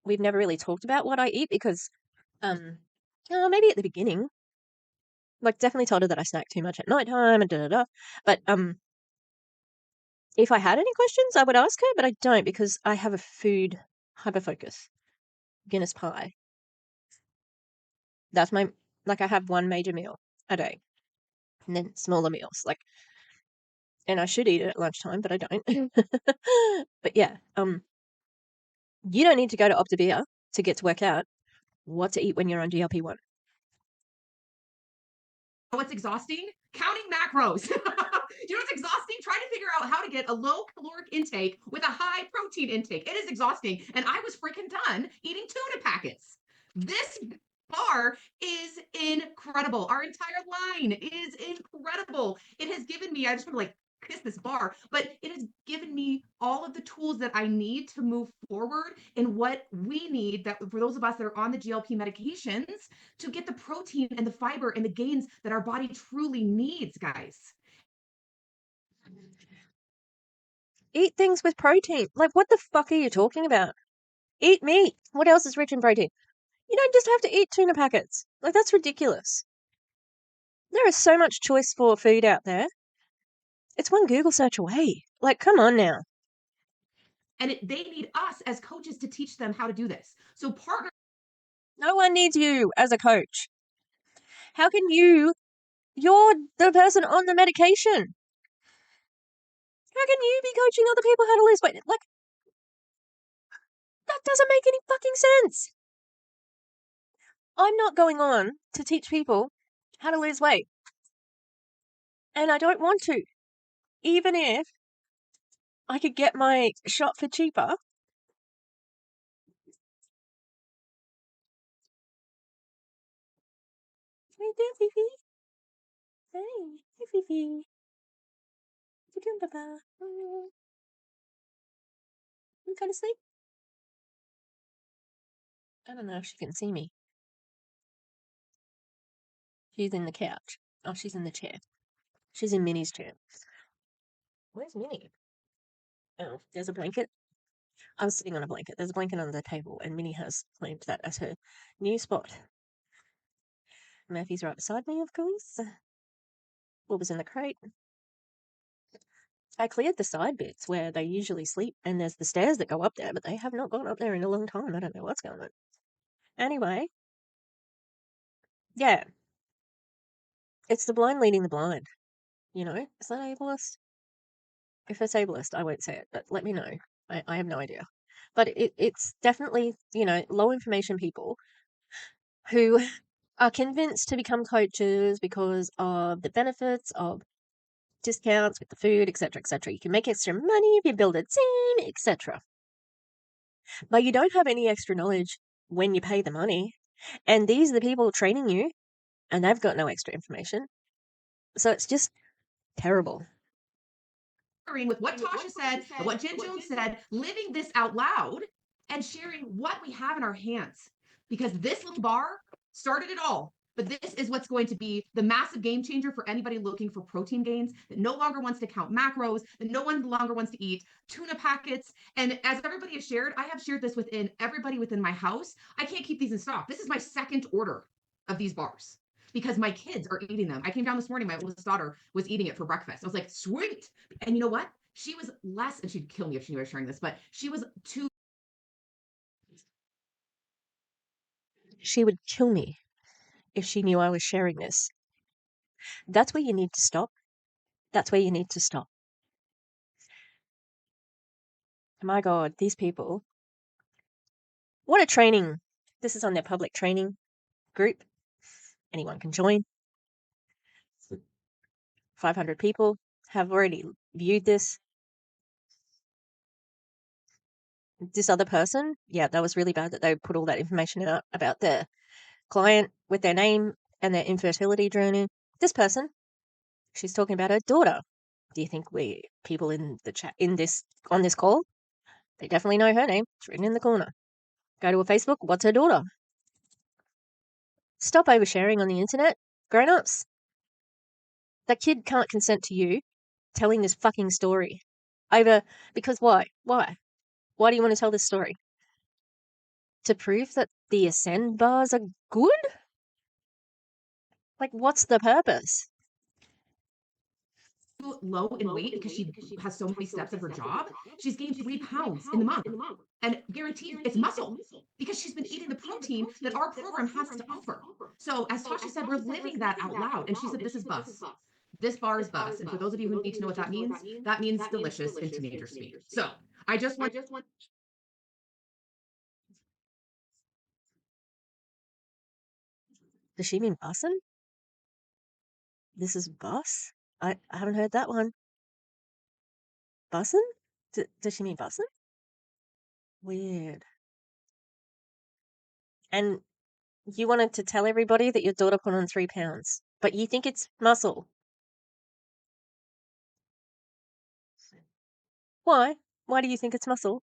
We've never really talked about what I eat because maybe at the beginning, definitely told her that I snack too much at nighttime and da-da-da. But if I had any questions, I would ask her, but I don't because I have a food hyperfocus. Guinness pie. That's I have one major meal a day. And then smaller meals. And I should eat it at lunchtime, but I don't. But yeah, you don't need to go to Optavia to get to work out what to eat when you're on GLP-1. what's exhausting? Counting macros. You know what's exhausting? Trying to figure out how to get a low caloric intake with a high protein intake. It is exhausting. And I was freaking done eating tuna packets. This bar is incredible. Our entire line is incredible. It has given me, I just want to kiss this bar, but it has given me all of the tools that I need to move forward in what we need, that for those of us that are on the GLP medications, to get the protein and the fiber and the gains that our body truly needs, guys. Eat things with protein. What the fuck are you talking about? Eat meat. What else is rich in protein? You don't just have to eat tuna packets. That's ridiculous. There is so much choice for food out there. It's one Google search away. Come on now. And they need us as coaches to teach them how to do this. So partner. No one needs you as a coach. How can you're the person on the medication. How can you be coaching other people how to lose weight? That doesn't make any fucking sense. I'm not going on to teach people how to lose weight. And I don't want to. Even if I could get my shot for cheaper. Hey there, Fifi. Hey, Fifi. What you doing, Papa? You kind of sleep? I don't know if she can see me. She's in the couch. Oh, she's in the chair. She's in Minnie's chair. Where's Minnie? Oh, there's a blanket. I was sitting on a blanket. There's a blanket on the table, and Minnie has claimed that as her new spot. Murphy's right beside me, of course. What was in the crate? I cleared the side bits where they usually sleep, and there's the stairs that go up there, but they have not gone up there in a long time. I don't know what's going on. Anyway, yeah, it's the blind leading the blind. You know, is that ableist? If it's ableist, I won't say it, but let me know. I have no idea. But it's definitely, you know, low information people who are convinced to become coaches because of the benefits of discounts with the food, etc., etc. You can make extra money if you build a team, etc. But you don't have any extra knowledge when you pay the money. And these are the people training you, and they've got no extra information. So it's just terrible. With what Tasha said and what Jen Jones said, living this out loud and sharing what we have in our hands. Because this little bar started it all. But this is what's going to be the massive game changer for anybody looking for protein gains that no longer wants to count macros, that no one longer wants to eat tuna packets. And as everybody has shared, I have shared this within everybody within my house. I can't keep these in stock. This is my second order of these bars because my kids are eating them. I came down this morning, my oldest daughter was eating it for breakfast. I was like, sweet. And you know what? She was less, and she'd kill me if she knew I was sharing this, but she was too. She would kill me if she knew I was sharing this. That's where you need to stop. That's where you need to stop. My God, these people. What a training. This is on their public training group. Anyone can join. 500 people have already viewed this. This other person, yeah, that was really bad that they put all that information out about their client with their name and their infertility journey. This person, she's talking about her daughter. Do you think people in the chat on this call, they definitely know her name. It's written in the corner. Go to her Facebook. What's her daughter? Stop oversharing on the internet, grown-ups. That kid can't consent to you telling this fucking story because why? Why? Why do you want to tell this story? To prove that the Ascend bars are good? Like, what's the purpose? Low in weight because she has so many steps of her job. She's gained 3 pounds in the month. And guaranteed it's muscle because she's been eating the protein that our program has to offer. So as Tasha said, we're living that out loud. And she said, this is bus. This bar is bus. And for those of you who need to know what that means delicious in teenager speak. So I just want. Does she mean bussin'? This is bus? I haven't heard that one. Bussin'? Does she mean bussin'? Weird. And you wanted to tell everybody that your daughter put on 3 pounds, but you think it's muscle. Why? Why do you think it's muscle?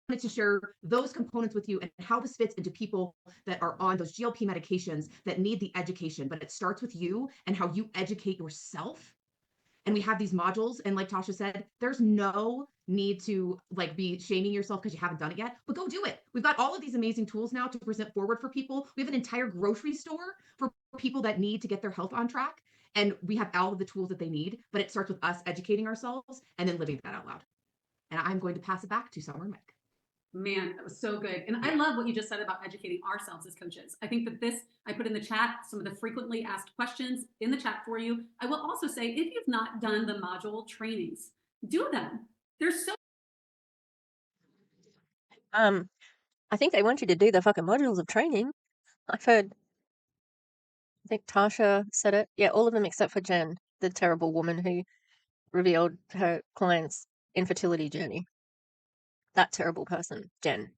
Wanted to share those components with you and how this fits into people that are on those GLP medications that need the education, but it starts with you and how you educate yourself. And we have these modules, and like Tasha said, there's no need to like be shaming yourself because you haven't done it yet, but go do it. We've got all of these amazing tools now to present forward for people. We have an entire grocery store for people that need to get their health on track, and we have all of the tools that they need, but it starts with us educating ourselves and then living that out loud. And I'm going to pass it back to Summer and Mike. Man, that was so good. And I love what you just said about educating ourselves as coaches. I think that I put in the chat some of the frequently asked questions in the chat for you. I will also say, if you've not done the module trainings, do them. They're so. I think they want you to do the fucking modules of training. I've heard, I think Tasha said it. Yeah, all of them except for Jen, the terrible woman who revealed her client's infertility journey. That terrible person, Jen.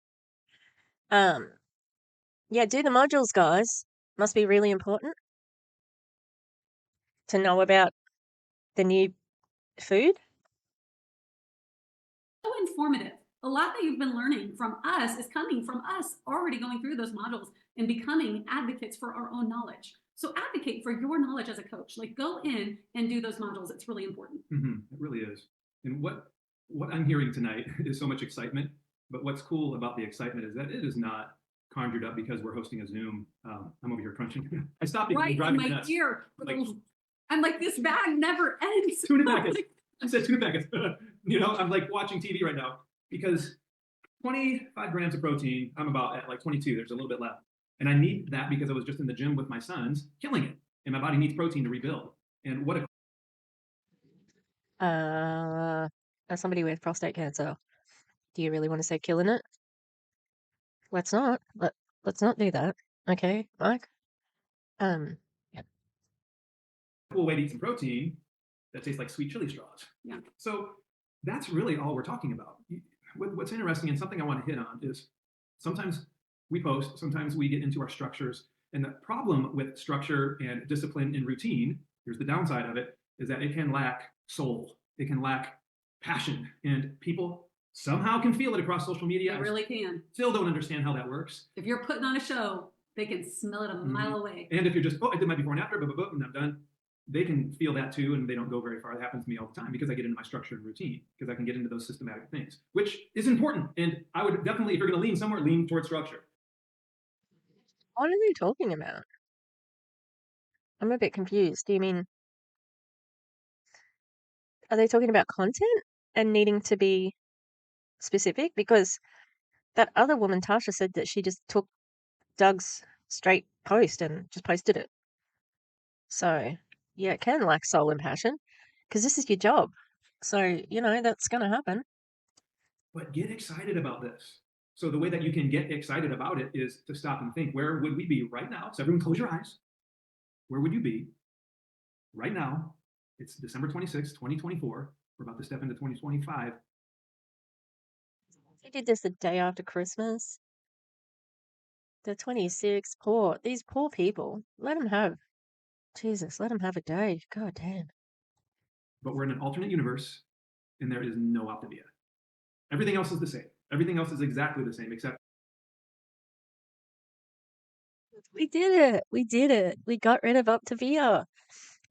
Yeah, do the modules, guys. Must be really important to know about the new food. So informative. A lot that you've been learning from us is coming from us already going through those modules and becoming advocates for our own knowledge. So advocate for your knowledge as a coach. Like, go in and do those modules. It's really important. It really is. And what I'm hearing tonight is so much excitement. But what's cool about the excitement is that it is not conjured up because we're hosting a Zoom. I'm over here crunching. I stopped because right I'm driving in my nuts. ear. Like, I'm like, this bag never ends. Tuna packets. I said tuna packets. I'm like watching TV right now because 25 grams of protein, I'm about at like 22. There's a little bit left. And I need that because I was just in the gym with my sons, killing it. And my body needs protein to rebuild. And what a As somebody with prostate cancer, do you really want to say killing it? Let's not. Let's not do that. Okay, Mike? Yeah. cool way to eat some protein that tastes like sweet chili straws. Yeah. So that's really all we're talking about. What's interesting and something I want to hit on is sometimes we post, sometimes we get into our structures. And the problem with structure and discipline and routine, here's the downside of it, is that it can lack soul. It can lack passion. And people somehow can feel it across social media. They really can. Still don't understand how that works. If you're putting on a show, they can smell it a mile away. And if you're just, I did my before and after, and I'm done, they can feel that too, and they don't go very far. It happens to me all the time because I get into my structured routine, because I can get into those systematic things, which is important. And I would definitely, if you're going to lean somewhere, lean towards structure. What are they talking about? I'm a bit confused. Do you mean, are they talking about content and needing to be specific? Because that other woman, Tasha, said that she just took Doug's straight post and just posted it. So, yeah, it can lack soul and passion because this is your job. So, that's going to happen. But get excited about this. So the way that you can get excited about it is to stop and think, where would we be right now? So everyone close your eyes. Where would you be right now? It's December 26th, 2024. We're about to step into 2025. They did this the day after Christmas. The 26th, these poor people. Let them have a day. God damn. But we're in an alternate universe, and there is no Optavia. Everything else is the same. Everything else is exactly the same, except We did it. We did it. We got rid of Optavia.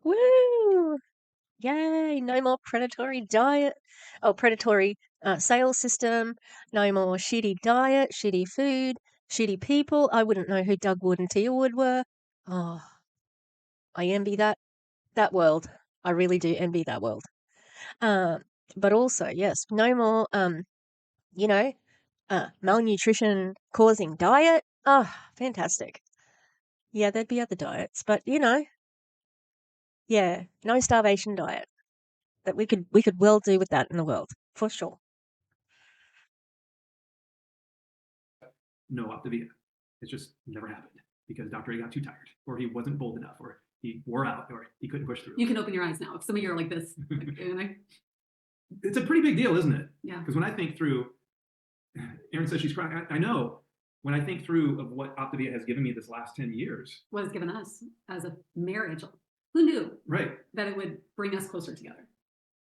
Woo! Yay! No more predatory diet. Oh, predatory sales system. No more shitty diet, shitty food, shitty people. I wouldn't know who Doug Wood and Tia Wood were. Oh, I envy that world. I really do envy that world. But also, yes, no more malnutrition causing diet. Oh, fantastic. Yeah, there'd be other diets, but yeah, no starvation diet. That we could well do with that in the world, for sure. no Optavia. It's just never happened because Dr. A got too tired, or he wasn't bold enough, or he wore out, or he couldn't push through. You can open your eyes now. If some of you are like this, It's a pretty big deal, isn't it? Yeah. Because when I think through, Erin says she's crying. I know. When I think through of what Optavia has given me this last 10 years. What it's given us as a marriage. Who knew? Right. That it would bring us closer together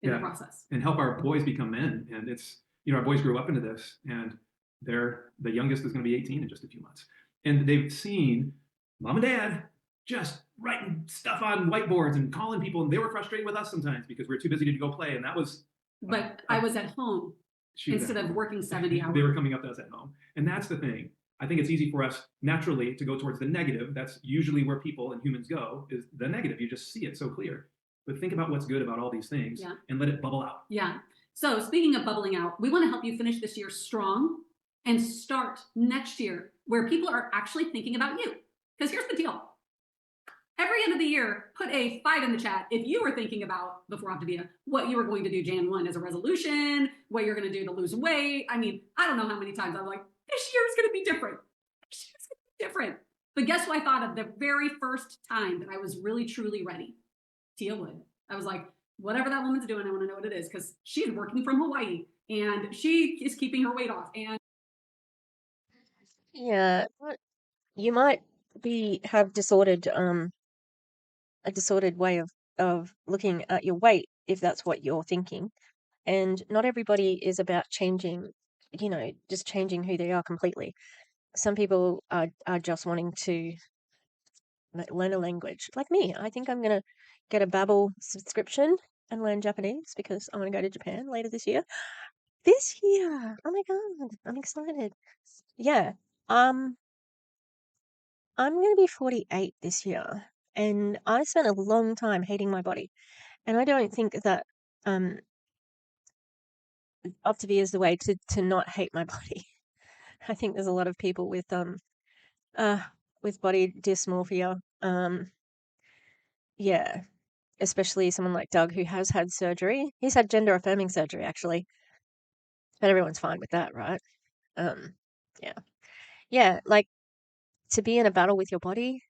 in the process. And help our boys become men. And it's, our boys grew up into this, and the youngest is going to be 18 in just a few months. And they've seen mom and dad just writing stuff on whiteboards and calling people, and they were frustrated with us sometimes because we were too busy to go play. And that was. But I was at home instead of working 70 hours. They were coming up to us at home. And that's the thing. I think it's easy for us naturally to go towards the negative. That's usually where people and humans go, is the negative. You just see it so clear. But think about what's good about all these things and let it bubble out. Yeah. So speaking of bubbling out, we want to help you finish this year strong and start next year where people are actually thinking about you. Because here's the deal. Every end of the year, put a 5 in the chat if you were thinking about, before Optavia, what you were going to do Jan 1 as a resolution, what you're going to do to lose weight. I mean, I don't know how many times I'm like, this year is going to be different. This year's going to be different. But guess what I thought of the very first time that I was really, truly ready? Tia Wood. I was like, whatever that woman's doing, I want to know what it is, because she's working from Hawaii and she is keeping her weight off. And yeah, you might have a disordered way of looking at your weight if that's what you're thinking. And not everybody is about changing, just changing who they are completely. Some people are just wanting to learn a language. Like me, I think I'm going to get a Babbel subscription and learn Japanese because I want to go to Japan later this year. This year! Oh my God, I'm excited. Yeah, I'm going to be 48 this year. And I spent a long time hating my body. And I don't think that Optavia is the way to not hate my body. I think there's a lot of people with body dysmorphia. Yeah, especially someone like Doug who has had surgery. He's had gender affirming surgery actually, but everyone's fine with that, right? Yeah, yeah. Like to be in a battle with your body,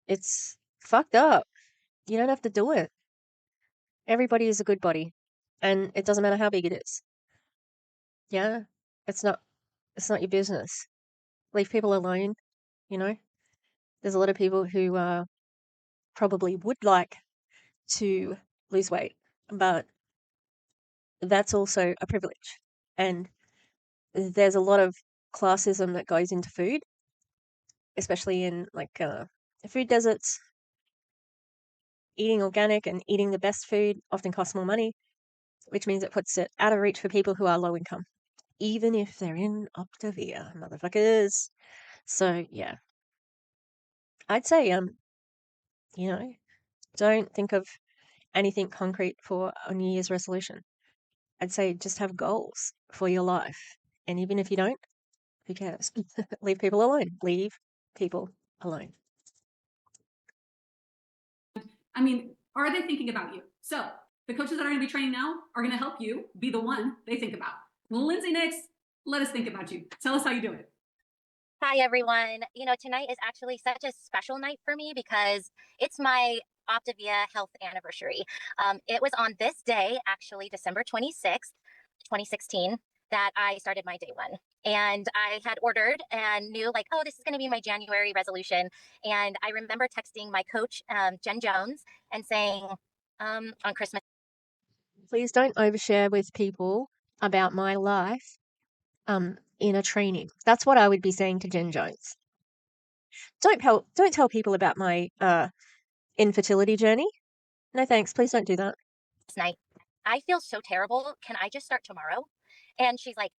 it's fucked up. You don't have to do it. Everybody is a good body, and it doesn't matter how big it is. Yeah, it's not. It's not your business. Leave people alone. You know, there's a lot of people who probably would like to lose weight, but that's also a privilege. And there's a lot of classism that goes into food, especially in like food deserts. Eating organic and eating the best food often costs more money, which means it puts it out of reach for people who are low income, even if they're in Optavia, motherfuckers. So yeah, I'd say you know, don't think of anything concrete for a New Year's resolution. I'd say just have goals for your life. And even if you don't, who cares? Leave people alone. Leave people alone. I mean, are they thinking about you? So the coaches that are going to be training now are going to help you be the one they think about. Lindsay Nix, let us think about you. Tell us how you do it. Hi, everyone. Tonight is actually such a special night for me because it's my Optavia health anniversary. It was on this day, actually, December 26th, 2016, that I started my day one. And I had ordered and knew like, oh, this is going to be my January resolution. And I remember texting my coach, Jen Jones, and saying on Christmas. Please don't overshare with people about my life in a training. That's what I would be saying to Jen Jones. Don't tell people about my infertility journey. No thanks. Please don't do that. Night, I feel so terrible. Can I just start tomorrow? And she's like,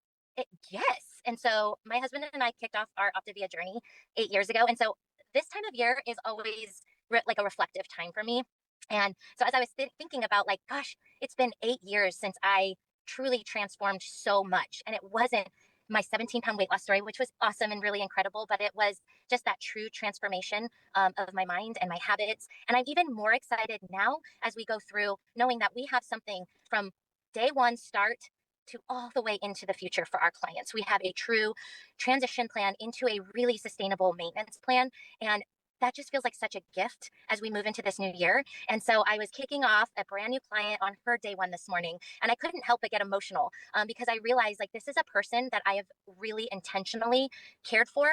yes. And so my husband and I kicked off our Optavia journey 8 years ago. And so this time of year is always like a reflective time for me. And so as I was thinking about like, gosh, it's been 8 years since I truly transformed so much. And it wasn't my 17-pound weight loss story, which was awesome and really incredible, but it was just that true transformation of my mind and my habits. And I'm even more excited now as we go through knowing that we have something from day one start to all the way into the future for our clients. We have a true transition plan into a really sustainable maintenance plan. And that just feels like such a gift as we move into this new year. And so I was kicking off a brand new client on her day one this morning, and I couldn't help but get emotional because I realized like this is a person that I have really intentionally cared for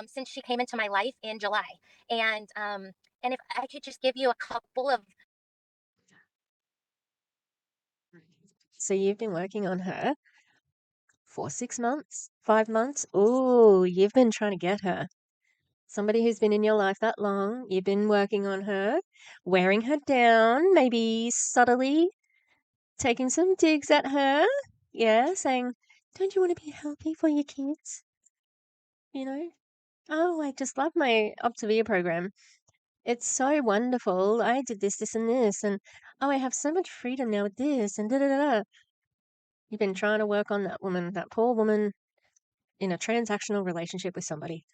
since she came into my life in July. And if I could just give you a couple of. So you've been working on her for 6 months, 5 months? Oh, you've been trying to get her. Somebody who's been in your life that long, you've been working on her, wearing her down, maybe subtly taking some digs at her. Yeah, saying, don't you want to be healthy for your kids? You know? Oh, I just love my Optavia program. It's so wonderful. I did this, this, and this, and oh, I have so much freedom now with this, and da da da da. You've been trying to work on that woman, that poor woman in a transactional relationship with somebody.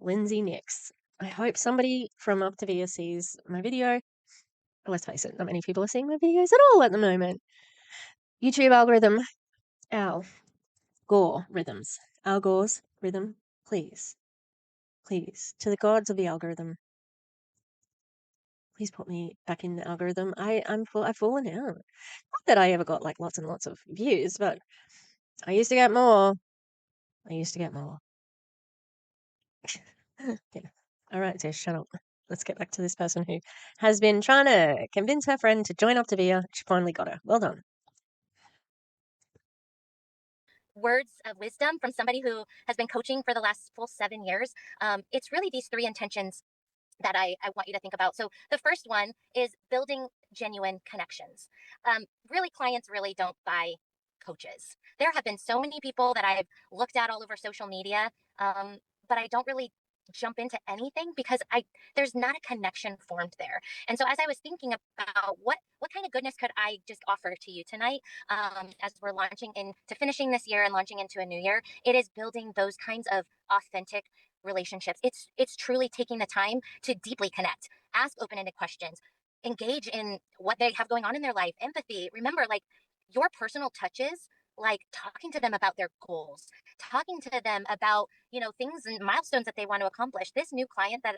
Lindsay Nix. I hope somebody from Optavia sees my video. Let's face it, not many people are seeing my videos at all at the moment. YouTube algorithm. Gore rhythms. Al Gore's rhythm. Please. Please. To the gods of the algorithm. Please put me back in the algorithm. I've fallen out. Not that I ever got like lots and lots of views, but I used to get more. Yeah. All right, so shut up. Let's get back to this person who has been trying to convince her friend to join Optavia. She finally got her. Well done. Words of wisdom from somebody who has been coaching for the last full 7 years. It's really these three intentions that I want you to think about. So the first one is building genuine connections. Really, clients really don't buy coaches. There have been so many people that I've looked at all over social media, but I don't really jump into anything because there's not a connection formed there. And so as I was thinking about what kind of goodness could I just offer to you tonight, as we're launching into finishing this year and launching into a new year, it is building those kinds of authentic relationships. It's truly taking the time to deeply connect, ask open-ended questions, engage in what they have going on in their life, empathy. Remember, like, your personal touches, like talking to them about their goals, talking to them about, things and milestones that they want to accomplish. This new client that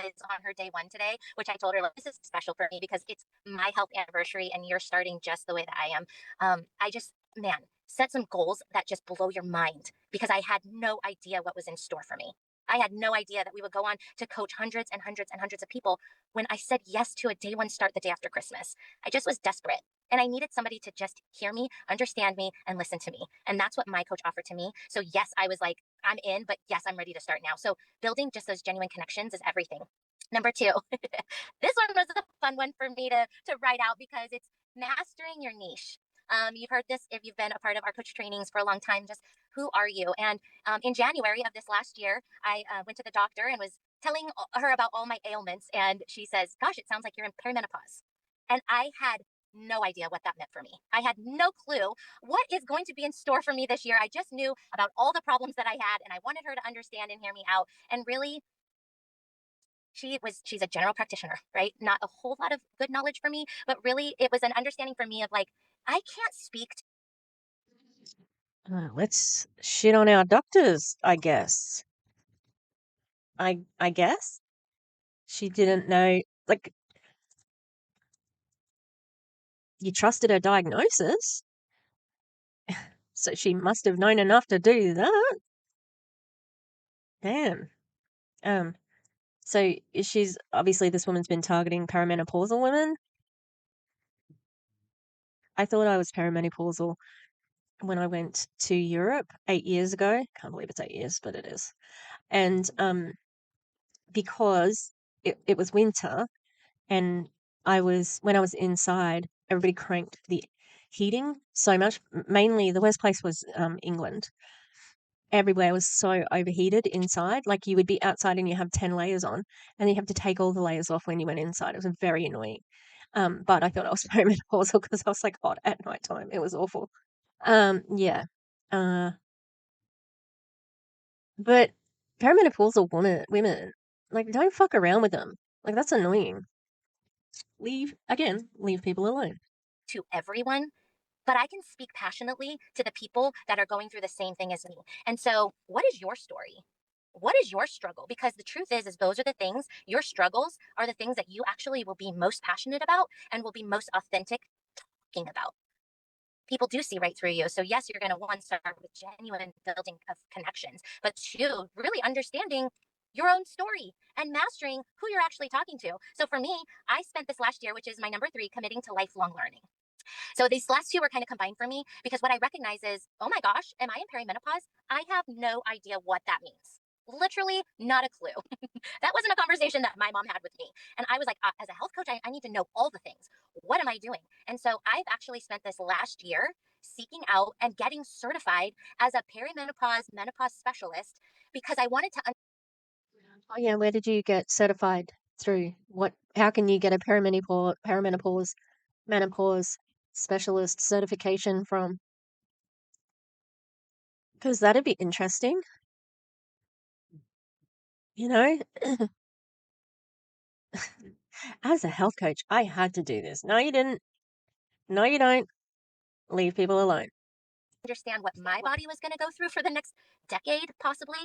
is on her day one today, which I told her, like, this is special for me because it's my health anniversary and you're starting just the way that I am. I just, man, set some goals that just blow your mind because I had no idea what was in store for me. I had no idea that we would go on to coach hundreds and hundreds and hundreds of people when I said yes to a day one start the day after Christmas. I just was desperate. And I needed somebody to just hear me, understand me, and listen to me. And that's what my coach offered to me. So yes, I was like, I'm in, but yes, I'm ready to start now. So building just those genuine connections is everything. Number two, this one was a fun one for me to write out because it's mastering your niche. You've heard this if you've been a part of our coach trainings for a long time, just who are you? And in January of this last year, I went to the doctor and was telling her about all my ailments. And she says, gosh, it sounds like you're in perimenopause. And I had no idea what that meant for me. I had no clue what is going to be in store for me this year. I just knew about all the problems that I had, and I wanted her to understand and hear me out. And really, she's a general practitioner, right? Not a whole lot of good knowledge for me, but really it was an understanding for me of like, I can't speak Let's shit on our doctors, I guess. I guess she didn't know. Like, you trusted her diagnosis, so she must have known enough to do that. Damn. So she's obviously, this woman's been targeting perimenopausal women. I thought I was perimenopausal when I went to Europe 8 years ago. Can't believe it's 8 years, but it is. And because it was winter, and when I was inside, everybody cranked the heating so much. Mainly, the worst place was England. Everywhere was so overheated inside. Like, you would be outside and you have 10 layers on, and you have to take all the layers off when you went inside. It was very annoying. But I thought I was perimenopausal because I was like hot at night time. It was awful. Yeah. But perimenopausal women, like, don't fuck around with them. Like, that's annoying. Leave people alone. to everyone, but I can speak passionately to the people that are going through the same thing as me. And so, what is your story? What is your struggle? Because the truth is those are the things, your struggles are the things that you actually will be most passionate about and will be most authentic talking about. People do see right through you. So yes, you're going to one, start with genuine building of connections, but two, really understanding your own story and mastering who you're actually talking to. So for me, I spent this last year, which is my number 3, committing to lifelong learning. So these last two were kind of combined for me because what I recognize is, oh my gosh, am I in perimenopause? I have no idea what that means. Literally not a clue. That wasn't a conversation that my mom had with me. And I was like, as a health coach, I need to know all the things. What am I doing? And so I've actually spent this last year seeking out and getting certified as a menopause specialist because I wanted to. Oh yeah, where did you get certified through? How can you get a perimenopause menopause specialist certification from? Because that'd be interesting, you know? As a health coach, I had to do this. No, you didn't. No, you don't. Leave people alone. Understand what my body was going to go through for the next decade, possibly.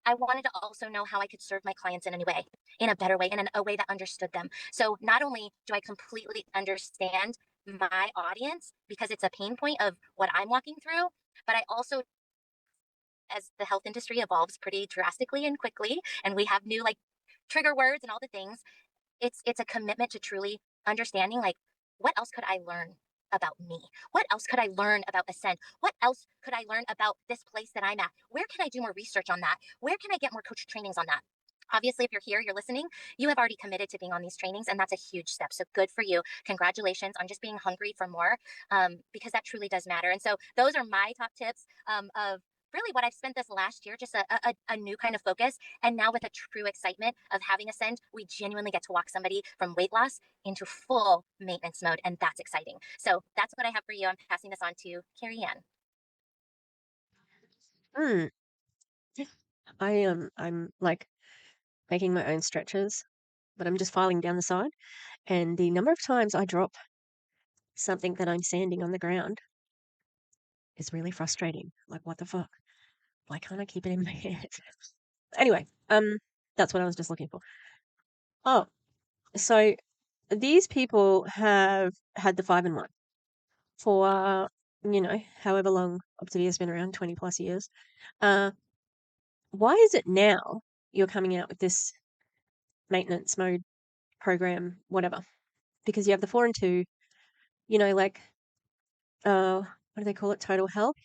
I wanted to also know how I could serve my clients in any way, in a better way, in a way that understood them. So not only do I completely understand my audience because it's a pain point of what I'm walking through, but I also, as the health industry evolves pretty drastically and quickly, and we have new like trigger words and all the things, it's a commitment to truly understanding like, what else could I learn about me? What else could I learn about Ascend? What else could I learn about this place that I'm at? Where can I do more research on that? Where can I get more coach trainings on that? Obviously, if you're here, you're listening, you have already committed to being on these trainings, and that's a huge step. So good for you. Congratulations on just being hungry for more, because that truly does matter. And so those are my top tips of really what I've spent this last year, just a new kind of focus. And now with a true excitement of having Ascend, we genuinely get to walk somebody from weight loss into full maintenance mode. And that's exciting. So that's what I have for you. I'm passing this on to Carrie Ann. Hmm. I'm like making my own stretches, but I'm just filing down the side. And the number of times I drop something that I'm sanding on the ground is really frustrating. Like, what the fuck? Why can't I keep it in my head? Anyway, that's what I was just looking for. Oh, so these people have had the 5-in-1 for, however long Optavia's been around, 20 plus years. Why is it now you're coming out with this maintenance mode program, whatever? Because you have the 4-in-2, like, what do they call it? Total health.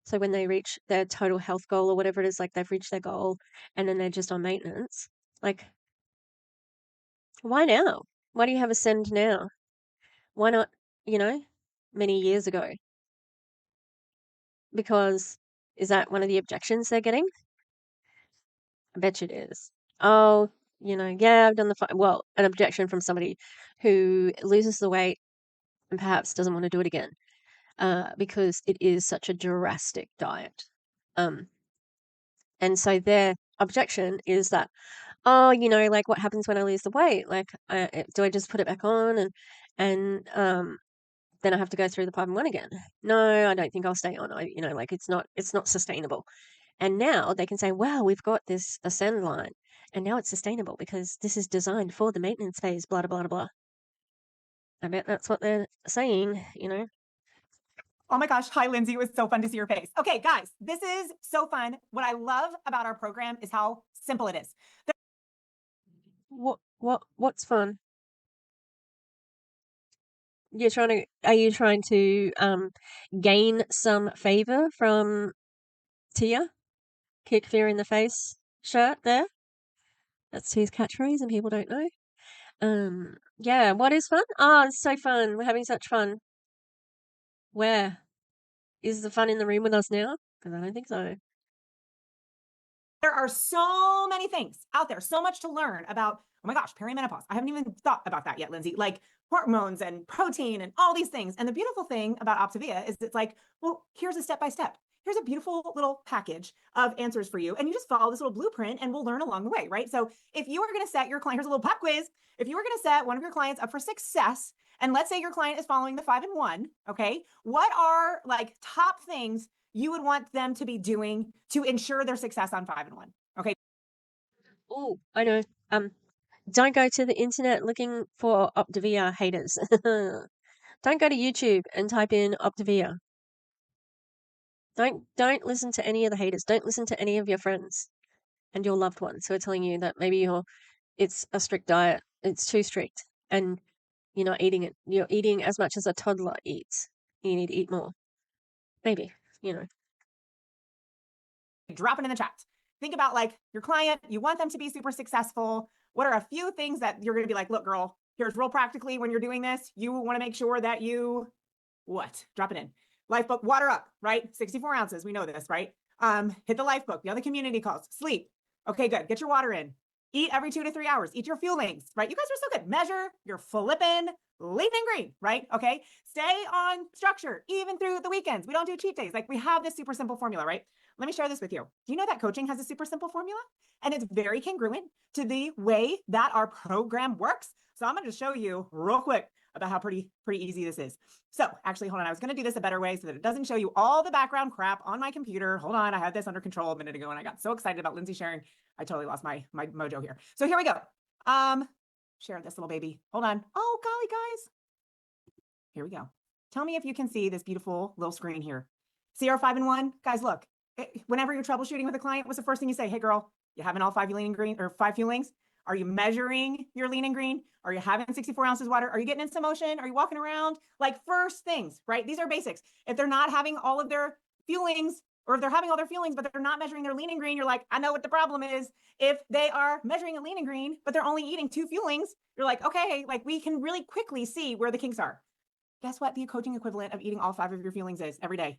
So when they reach their total health goal or whatever it is, like they've reached their goal and then they're just on maintenance. Like, why now? Why do you have Ascend now? Why not, many years ago? Because is that one of the objections they're getting? I bet you it is. Oh, yeah, I've done well, an objection from somebody who loses the weight and perhaps doesn't want to do it again, because it is such a drastic diet. And so their objection is that, oh, like what happens when I lose the weight? Like, do I just put it back on and then I have to go through the 5-in-1 again? No, I don't think I'll stay on. Like it's not sustainable. And now they can say, well, we've got this Ascend line and now it's sustainable because this is designed for the maintenance phase, blah, blah, blah, blah. I bet that's what they're saying. Oh my gosh. Hi, Lindsay. It was so fun to see your face. Okay, guys, this is so fun. What I love about our program is how simple it is. What's fun? Are you trying to gain some favor from Tia? Kick fear in the face shirt there? That's Tia's catchphrase and people don't know. Yeah, what is fun? Oh, it's so fun. We're having such fun. Where? Is the fun in the room with us now? Because I don't think so. There are so many things out there, so much to learn about. Oh my gosh, perimenopause. I haven't even thought about that yet, Lindsay. Like hormones and protein and all these things. And the beautiful thing about Optavia is it's like, well, here's a step-by-step. Here's a beautiful little package of answers for you. And you just follow this little blueprint and we'll learn along the way, right? So if you are going to set your client, here's a little pop quiz. If you were going to set one of your clients up for success, and let's say your client is following the 5-in-1, okay, what are like top things you would want them to be doing to ensure their success on 5-in-1? Okay. Oh, I know. Don't go to the internet looking for Optavia haters. Don't go to YouTube and type in Optavia. Don't listen to any of the haters. Don't listen to any of your friends and your loved ones who are telling you that maybe it's a strict diet. It's too strict and you're not eating it. You're eating as much as a toddler eats. You need to eat more. Maybe. Drop it in the chat. Think about like your client, you want them to be super successful. What are a few things that you're going to be like, look, girl, here's real practically when you're doing this, you want to make sure that you, what? Drop it in. Lifebook, water up, right? 64 ounces. We know this, right? Hit the lifebook, the other community calls, sleep. Okay, good. Get your water in. Eat every 2 to 3 hours. Eat your fuelings, right? You guys are so good. Measure your flippin' lean and green, right? Okay. Stay on structure even through the weekends. We don't do cheat days. Like we have this super simple formula, right? Let me share this with you. Do you know that coaching has a super simple formula? And it's very congruent to the way that our program works. So I'm going to show you real quick about how pretty easy this is. So actually, hold on. I was going to do this a better way so that it doesn't show you all the background crap on my computer. Hold on. I had this under control a minute ago and I got so excited about Lindsay sharing. I totally lost my mojo here. So here we go. Share this little baby. Hold on. Oh, golly, guys. Here we go. Tell me if you can see this beautiful little screen here. See our 5-in-1? Guys, look. Whenever you're troubleshooting with a client, what's the first thing you say? Hey, girl, you having all 5 lean and green or 5 fuelings? Are you measuring your lean and green? Are you having 64 ounces water? Are you getting in some motion? Are you walking around? Like first things, right? These are basics. If they're not having all of their fuelings, or if they're having all their feelings, but they're not measuring their lean and green, you're like, I know what the problem is. If they are measuring a lean and green, but they're only eating 2 fuelings, you're like, okay, like we can really quickly see where the kinks are. Guess what the coaching equivalent of eating all 5 of your feelings is every day?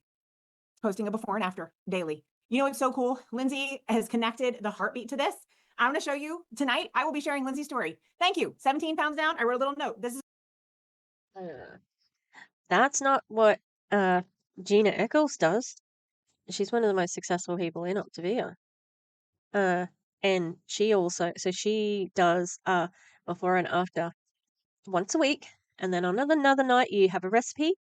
posting a before and after daily. You know what's so cool? Lindsay has connected the heartbeat to this. I'm going to show you tonight. I will be sharing Lindsay's story. Thank you. 17 pounds down. I wrote a little note. This is That's not what Gina Eccles does. She's one of the most successful people in Optavia. And she also, so she does before and after once a week, and then on another night you have a recipe,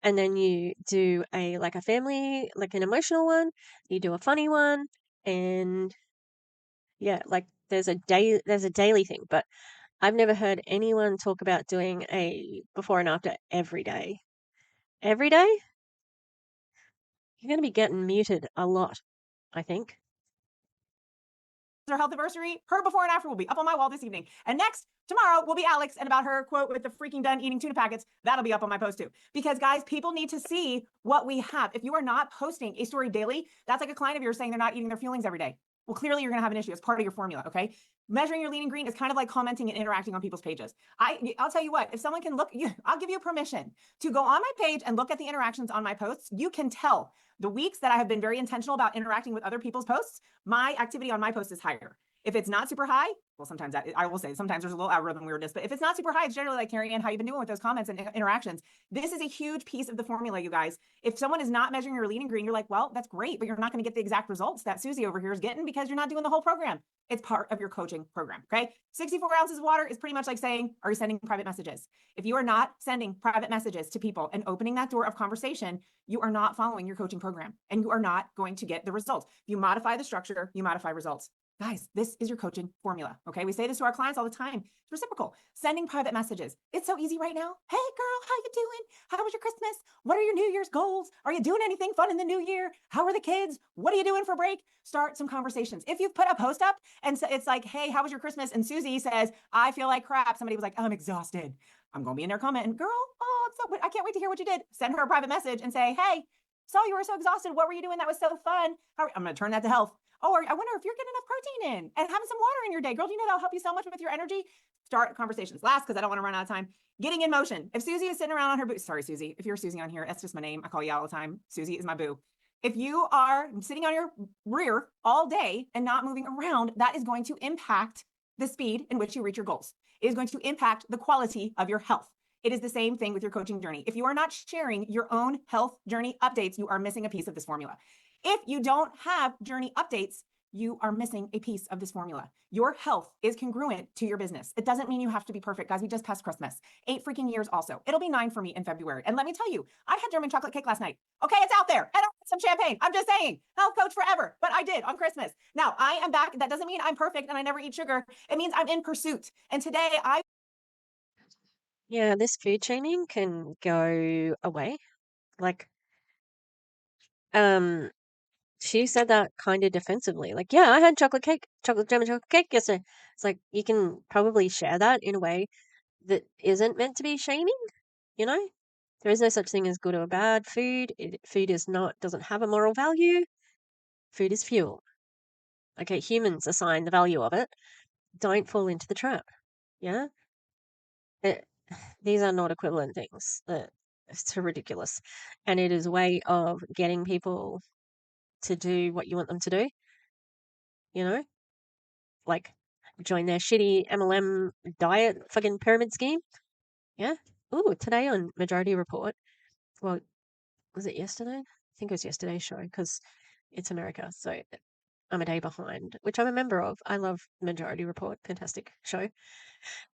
and then you do a like a family, like an emotional one, you do a funny one, and yeah, like there's a daily thing, but I've never heard anyone talk about doing a before and after every day. Every day? You're going to be getting muted a lot, I think. our health anniversary. Her before and after will be up on my wall this evening. And next, tomorrow will be Alex and about her quote with the freaking done eating tuna packets. That'll be up on my post too. Because guys, people need to see what we have. If you are not posting a story daily, that's like a client of yours saying they're not eating their feelings every day. Well, clearly you're going to have an issue. It's part of your formula, okay? Measuring your lean and green is kind of like commenting and interacting on people's pages. I'll tell you what, if someone can look, I'll give you permission to go on my page and look at the interactions on my posts. You can tell the weeks that I have been very intentional about interacting with other people's posts, my activity on my post is higher. If it's not super high, well, sometimes I will say sometimes there's a little algorithm weirdness, but if it's not super high, it's generally like, Carrie Ann, how you been doing with those comments and interactions? This is a huge piece of the formula, you guys. If someone is not measuring your lean and green, you're like, well, that's great, but you're not going to get the exact results that Susie over here is getting because you're not doing the whole program. It's part of your coaching program, okay? 64 ounces of water is pretty much like saying, are you sending private messages? If you are not sending private messages to people and opening that door of conversation, you are not following your coaching program and you are not going to get the results. You modify the structure, you modify results. Guys, this is your coaching formula, okay? We say this to our clients all the time. It's reciprocal. Sending private messages. It's so easy right now. Hey, girl, how you doing? How was your Christmas? What are your New Year's goals? Are you doing anything fun in the new year? How are the kids? What are you doing for break? Start some conversations. If you've put a post up and so it's like, hey, how was your Christmas? And Susie says, I feel like crap. Somebody was like, I'm exhausted. I'm going to be in their comment and girl, oh, I can't wait to hear what you did. Send her a private message and say, hey, saw you were so exhausted. What were you doing? That was so fun. I'm going to turn that to health. Oh, I wonder if you're getting enough protein in and having some water in your day. Girl, do you know that'll help you so much with your energy? Start conversations. Last, because I don't want to run out of time. Getting in motion. If Susie is sitting around on her boo, sorry, Susie. If you're Susie on here, that's just my name. I call you out all the time. Susie is my boo. If you are sitting on your rear all day and not moving around, that is going to impact the speed in which you reach your goals. It is going to impact the quality of your health. It is the same thing with your coaching journey. If you are not sharing your own health journey updates, you are missing a piece of this formula. If you don't have journey updates, you are missing a piece of this formula. Your health is congruent to your business. It doesn't mean you have to be perfect, guys. We just passed Christmas. 8 freaking years also. It'll be 9 for me in February. And let me tell you, I had German chocolate cake last night. Okay, it's out there. And I had some champagne. I'm just saying, health coach forever. But I did on Christmas. Now, I am back. That doesn't mean I'm perfect and I never eat sugar. It means I'm in pursuit. And today Yeah, this food shaming can go away. Like, she said that kind of defensively. Like, yeah, I had German chocolate cake yesterday. It's like you can probably share that in a way that isn't meant to be shaming, you know? There is no such thing as good or bad food. Food doesn't have a moral value. Food is fuel. Okay, humans assign the value of it. Don't fall into the trap. Yeah? These are not equivalent things. It's ridiculous. And it is a way of getting people to do what you want them to do, you know? Like join their shitty MLM diet fucking pyramid scheme. Yeah. Ooh, today on Majority Report. Well, was it yesterday? I think it was yesterday's show because it's America, so I'm a day behind, which I'm a member of. I love Majority Report, fantastic show.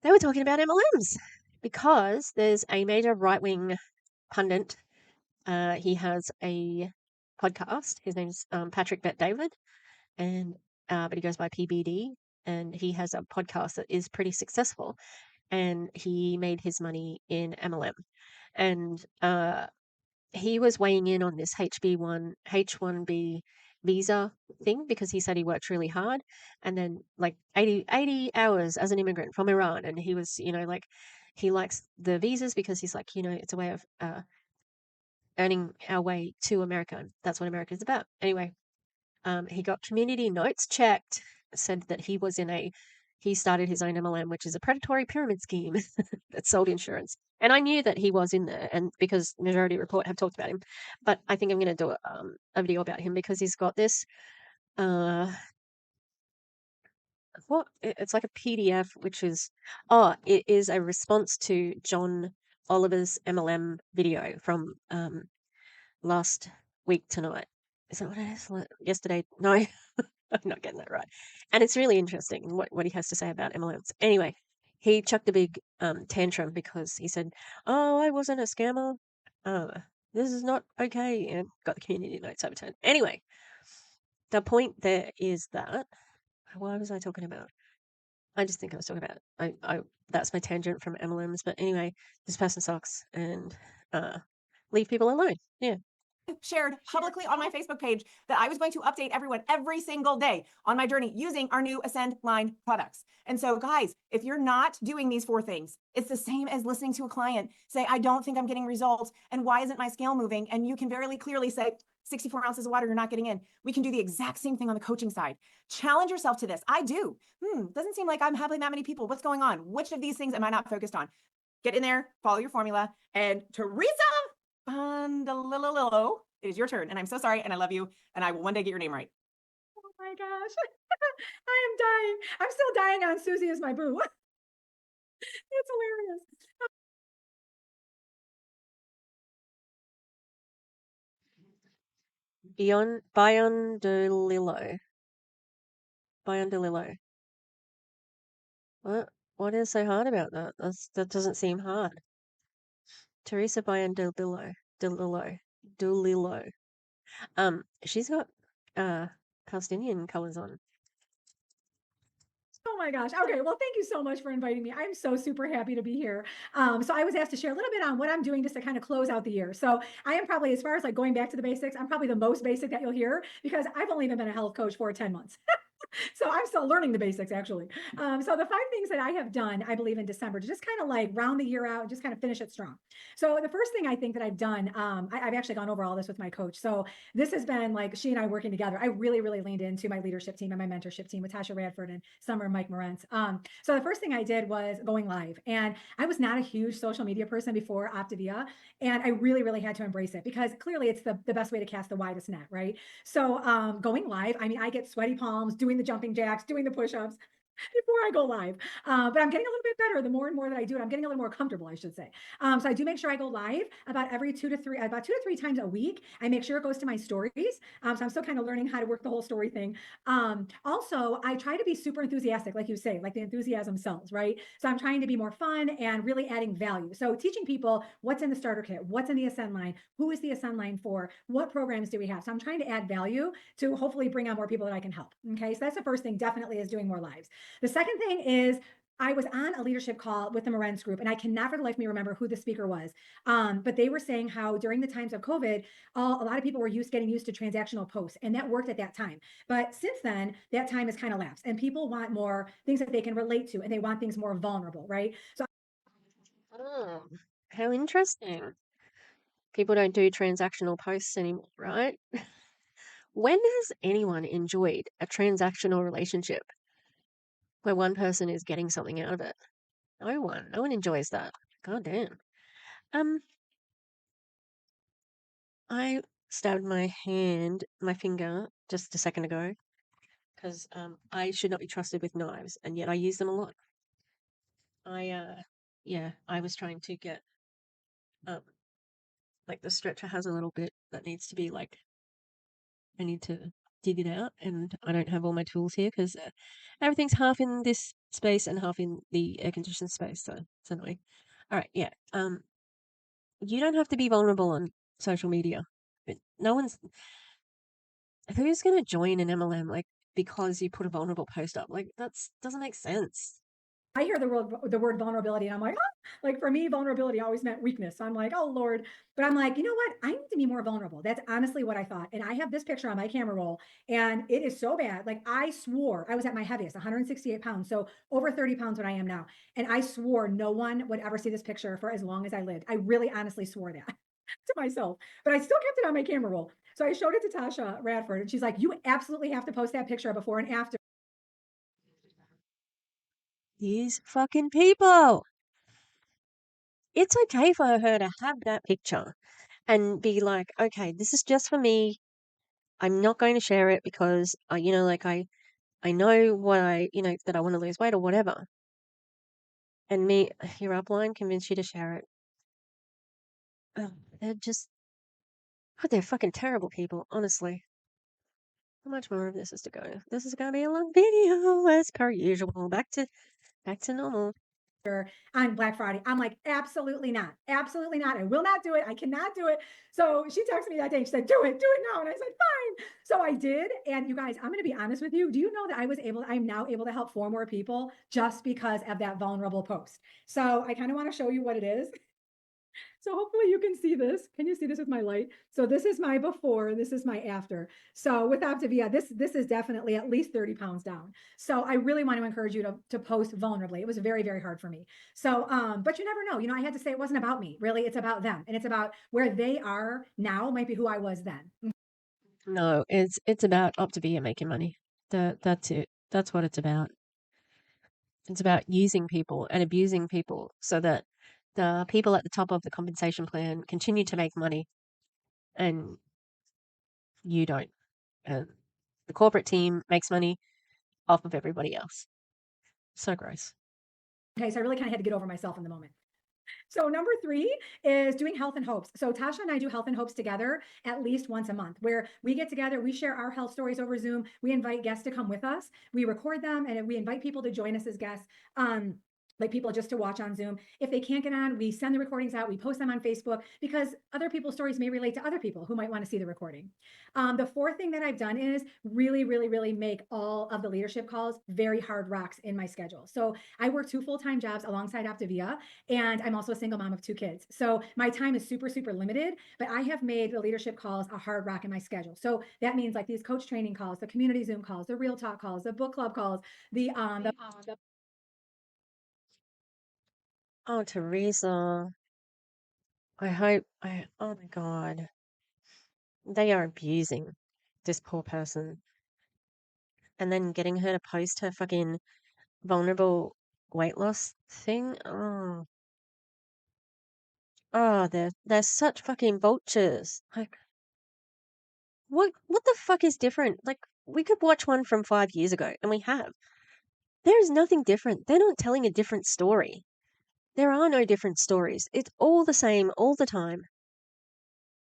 They were talking about MLMs because there's a major right-wing pundit. He has a podcast. His name's Patrick Bet David, and but he goes by PBD, and he has a podcast that is pretty successful. And he made his money in MLM, and he was weighing in on this H1B visa thing because he said he worked really hard, and then like 80 hours as an immigrant from Iran, and he was, like he likes the visas because he's like, it's a way of earning our way to America, and that's what America is about. Anyway, he got community notes checked, said that he he started his own MLM, which is a predatory pyramid scheme that sold insurance. And I knew that he was in there, and because Majority Report have talked about him. But I think I'm going to do a video about him because he's got this. It's like a PDF, which is it is a response to John Oliver's MLM video from last week tonight. Is that what it is? Yesterday? No, I'm not getting that right. And it's really interesting what he has to say about MLMs. Anyway, he chucked a big tantrum because he said, "Oh, I wasn't a scammer. This is not okay," and got the community notes overturned. Anyway, the point there is that what was I talking about? I just think I was talking about I that's my tangent from MLMs. But anyway, this person sucks and leave people alone. Yeah. Shared publicly on my Facebook page that I was going to update everyone every single day on my journey using our new Ascend line products. And so guys, if you're not doing these 4 things, it's the same as listening to a client say, I don't think I'm getting results. And why isn't my scale moving? And you can very clearly say 64 ounces of water, you're not getting in. We can do the exact same thing on the coaching side. Challenge yourself to this. I do. Doesn't seem like I'm having that many people. What's going on? Which of these things am I not focused on? Get in there, follow your formula. And Teresa Bondalillo, it is your turn. And I'm so sorry. And I love you. And I will one day get your name right. Oh my gosh. I am dying. I'm still dying on Susie is my boo. It's hilarious. Beyond DeLillo. What is so hard about that? That doesn't seem hard. Teresa Dulillo. She's got Palestinian colors on. Oh my gosh. Okay. Well, thank you so much for inviting me. I'm so super happy to be here. So I was asked to share a little bit on what I'm doing just to kind of close out the year. So I am probably, as far as like going back to the basics, I'm probably the most basic that you'll hear because I've only even been a health coach for 10 months. So I'm still learning the basics actually. So the 5 things that I have done, I believe in December to just kind of like round the year out and just kind of finish it strong. So the first thing I think that I've done, I've actually gone over all this with my coach. So this has been like she and I working together. I really, really leaned into my leadership team and my mentorship team with Tasha Radford and Summer and Mike Morentz. So the first thing I did was going live, and I was not a huge social media person before Optavia, and I really, really had to embrace it because clearly it's the best way to cast the widest net, right? So going live, I mean, I get sweaty palms doing the jumping jacks, doing the push-ups before I go live. But I'm getting a little bit better the more and more that I do it. I'm getting a little more comfortable, I should say. So I do make sure I go live about 2 to 3 times a week. I make sure it goes to my stories. So I'm still kind of learning how to work the whole story thing. Also, I try to be super enthusiastic, like you say, like the enthusiasm sells, right? So I'm trying to be more fun and really adding value. So teaching people what's in the starter kit, what's in the Ascend line, who is the Ascend line for, what programs do we have? So I'm trying to add value to hopefully bring on more people that I can help. Okay, so that's the first thing, definitely, is doing more lives. The second thing is I was on a leadership call with the Morentz group, and I cannot for the life of me remember who the speaker was. But they were saying how during the times of COVID, a lot of people were getting used to transactional posts, and that worked at that time. But since then, that time has kind of lapsed, and people want more things that they can relate to, and they want things more vulnerable, right? So, Oh, how interesting. People don't do transactional posts anymore, right? When has anyone enjoyed a transactional relationship where one person is getting something out of it? No one. No one enjoys that. God damn. I stabbed my finger just a second ago because I should not be trusted with knives, and yet I use them a lot. I was trying to get like the stretcher has a little bit that needs to be like I need to dig it out, and I don't have all my tools here because everything's half in this space and half in the air conditioned space, so it's annoying. All right, yeah. You don't have to be vulnerable on social media. No one's who's going to join an MLM like because you put a vulnerable post up. Like that's doesn't make sense. I hear the word vulnerability, and I'm like, oh, like for me, vulnerability always meant weakness. So I'm like, oh Lord. But I'm like, you know what? I need to be more vulnerable. That's honestly what I thought. And I have this picture on my camera roll, and it is so bad. Like I swore I was at my heaviest, 168 pounds. So over 30 pounds what I am now. And I swore no one would ever see this picture for as long as I lived. I really honestly swore that to myself, but I still kept it on my camera roll. So I showed it to Tasha Radford, and she's like, you absolutely have to post that picture before and after. These fucking people. It's okay for her to have that picture and be like, okay, this is just for me. I'm not going to share it because, I know what that I want to lose weight or whatever. And me, your upline convinced you to share it. Oh, they're fucking terrible people, honestly. How much more of this is to go? This is going to be a long video, as per usual. Back to normal. On Black Friday. I'm like, absolutely not. Absolutely not. I will not do it. I cannot do it. So she texted me that day and she said, do it now. And I said, fine. So I did. And you guys, I'm going to be honest with you. Do you know that I'm now able to help 4 more people just because of that vulnerable post? So I kind of want to show you what it is. So hopefully you can see this. Can you see this with my light? So this is my before, this is my after. So with Optavia, this is definitely at least 30 pounds down. So I really want to encourage you to post vulnerably. It was very, very hard for me. So, but you never know. I had to say it wasn't about me. Really, it's about them. And it's about where they are now might be who I was then. No, it's about Optavia making money. That's it. That's what it's about. It's about using people and abusing people so that the people at the top of the compensation plan continue to make money and you don't. And the corporate team makes money off of everybody else. So gross. Okay, so I really kind of had to get over myself in the moment. So number 3 is doing health and hopes. So Tasha and I do health and hopes together at least once a month, where we get together, we share our health stories over Zoom. We invite guests to come with us. We record them and we invite people to join us as guests. Like people just to watch on Zoom. If they can't get on, we send the recordings out, we post them on Facebook because other people's stories may relate to other people who might want to see the recording. The 4th thing that I've done is really, really, really make all of the leadership calls very hard rocks in my schedule. So I work 2 full-time jobs alongside Optavia, and I'm also a single mom of 2 kids. So my time is super, super limited, but I have made the leadership calls a hard rock in my schedule. So that means like these coach training calls, the community Zoom calls, the real talk calls, the book club calls, Oh, Teresa. Oh my God. They are abusing this poor person. And then getting her to post her fucking vulnerable weight loss thing. They're such fucking vultures. Like, what the fuck is different? Like, we could watch one from 5 years ago, and we have. There is nothing different. They're not telling a different story. There are no different stories. It's all the same all the time.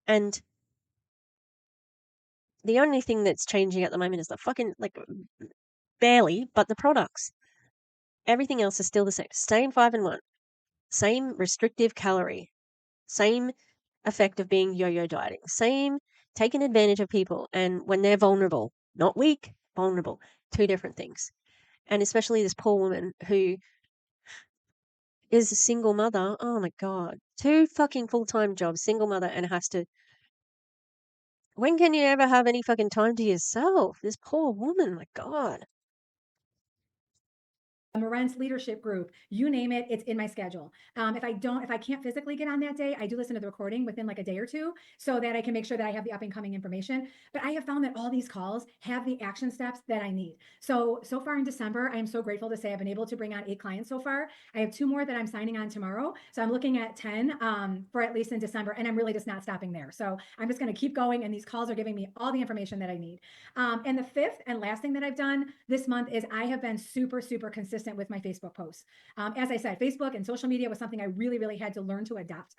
And the only thing that's changing at the moment is the fucking, barely, but the products. Everything else is still the same. Same 5 and 1. Same restrictive calorie. Same effect of being yo-yo dieting. Same taking advantage of people and when they're vulnerable. Not weak, vulnerable. 2 different things. And especially this poor woman who is a single mother. Oh my God. 2 fucking full-time jobs, single mother, and has to. When can you ever have any fucking time to yourself? This poor woman, my God. Moren's leadership group, you name it, it's in my schedule. If I can't physically get on that day, I do listen to the recording within like a day or 2 so that I can make sure that I have the up and coming information. But I have found that all these calls have the action steps that I need. So far in December, I am so grateful to say I've been able to bring on 8 clients so far. I have 2 more that I'm signing on tomorrow. So I'm looking at 10 for at least in December, and I'm really just not stopping there. So I'm just going to keep going, and these calls are giving me all the information that I need. And the 5th and last thing that I've done this month is I have been super, super consistent with my Facebook posts. As I said, Facebook and social media was something I really, really had to learn to adapt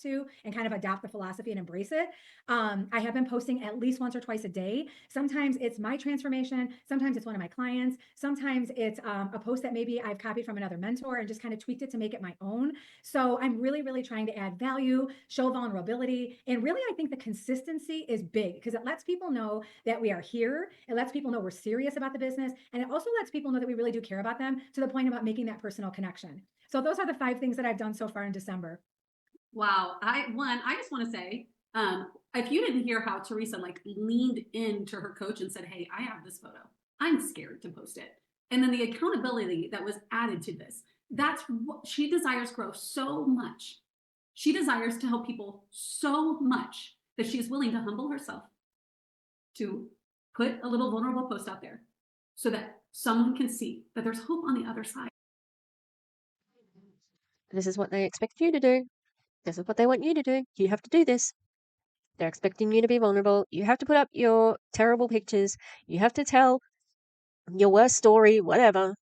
to and kind of adopt the philosophy and embrace it. I have been posting at least once or twice a day. Sometimes it's my transformation. Sometimes it's one of my clients. Sometimes it's a post that maybe I've copied from another mentor and just kind of tweaked it to make it my own. So I'm really, really trying to add value, show vulnerability. And really, I think the consistency is big because it lets people know that we are here. It lets people know we're serious about the business. And it also lets people know that we really do care about them to the point about making that personal connection. So those are the 5 things that I've done so far in December. Wow. I just want to say, if you didn't hear how Teresa leaned into her coach and said, hey, I have this photo. I'm scared to post it. And then the accountability that was added to this. That's what she desires growth so much. She desires to help people so much that she's willing to humble herself to put a little vulnerable post out there so that someone can see that there's hope on the other side. This is what they expect you to do. This is what they want you to do. You have to do this. They're expecting you to be vulnerable. You have to put up your terrible pictures. You have to tell your worst story, whatever,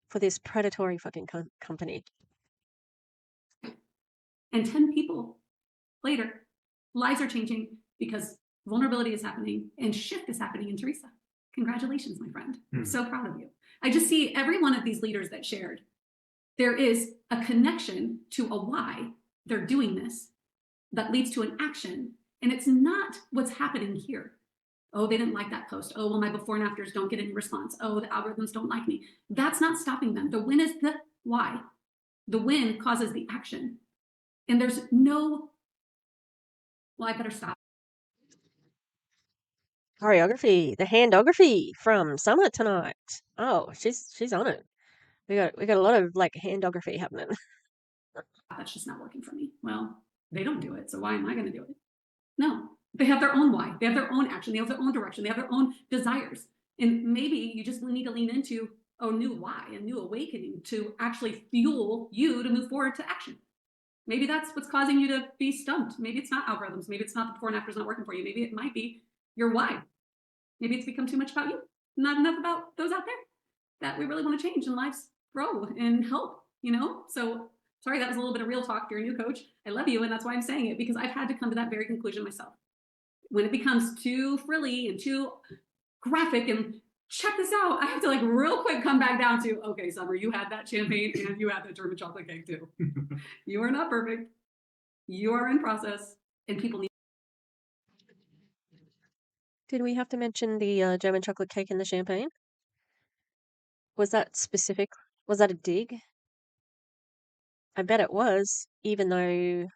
for this predatory fucking company. And 10 people later, lives are changing because vulnerability is happening and shift is happening in Teresa. Congratulations, my friend. I'm so proud of you. I just see every one of these leaders that shared, there is a connection to a why they're doing this that leads to an action. And it's not what's happening here. Oh, they didn't like that post. Oh, well, my before and afters don't get any response. Oh, the algorithms don't like me. That's not stopping them. The win is the why. The win causes the action. And there's no, well, I better stop. Choreography, the handography from Summer tonight. Oh, she's on it. We got a lot of like handography happening. That's just not working for me. Well, they don't do it, so why am I going to do it? No, they have their own why. They have their own action. They have their own direction. They have their own desires. And maybe you just need to lean into a new why, a new awakening to actually fuel you to move forward to action. Maybe that's what's causing you to be stumped. Maybe it's not algorithms. Maybe it's not the before and afters not working for you. Maybe it might be your why. Maybe it's become too much about you, not enough about those out there that we really want to change and lives grow and help, you know? So sorry, that was a little bit of real talk. You're a new coach. I love you. And that's why I'm saying it, because I've had to come to that very conclusion myself. When it becomes too frilly and too graphic and check this out, I have to like real quick come back down to, okay, Summer, you had that champagne and you had the German chocolate cake too. You are not perfect. You are in process and people need. Did we have to mention the German chocolate cake and the champagne? Was that specific? Was that a dig? I bet it was, even though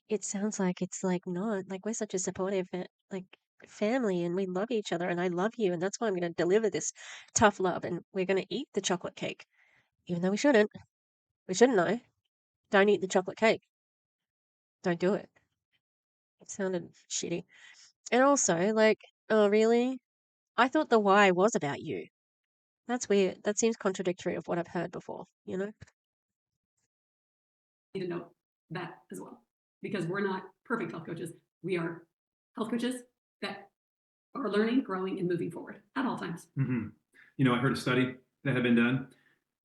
it sounds like it's like not. Like we're such a supportive like family and we love each other and I love you and that's why I'm going to deliver this tough love and we're going to eat the chocolate cake. Even though we shouldn't. We shouldn't know. Don't eat the chocolate cake. Don't do it. It sounded shitty. And also, like, oh, really? I thought the why was about you. That's weird. That seems contradictory of what I've heard before, you know? Need to know that as well, because we're not perfect health coaches. We are health coaches that are learning, growing, and moving forward at all times. Mm-hmm. You know, I heard a study that had been done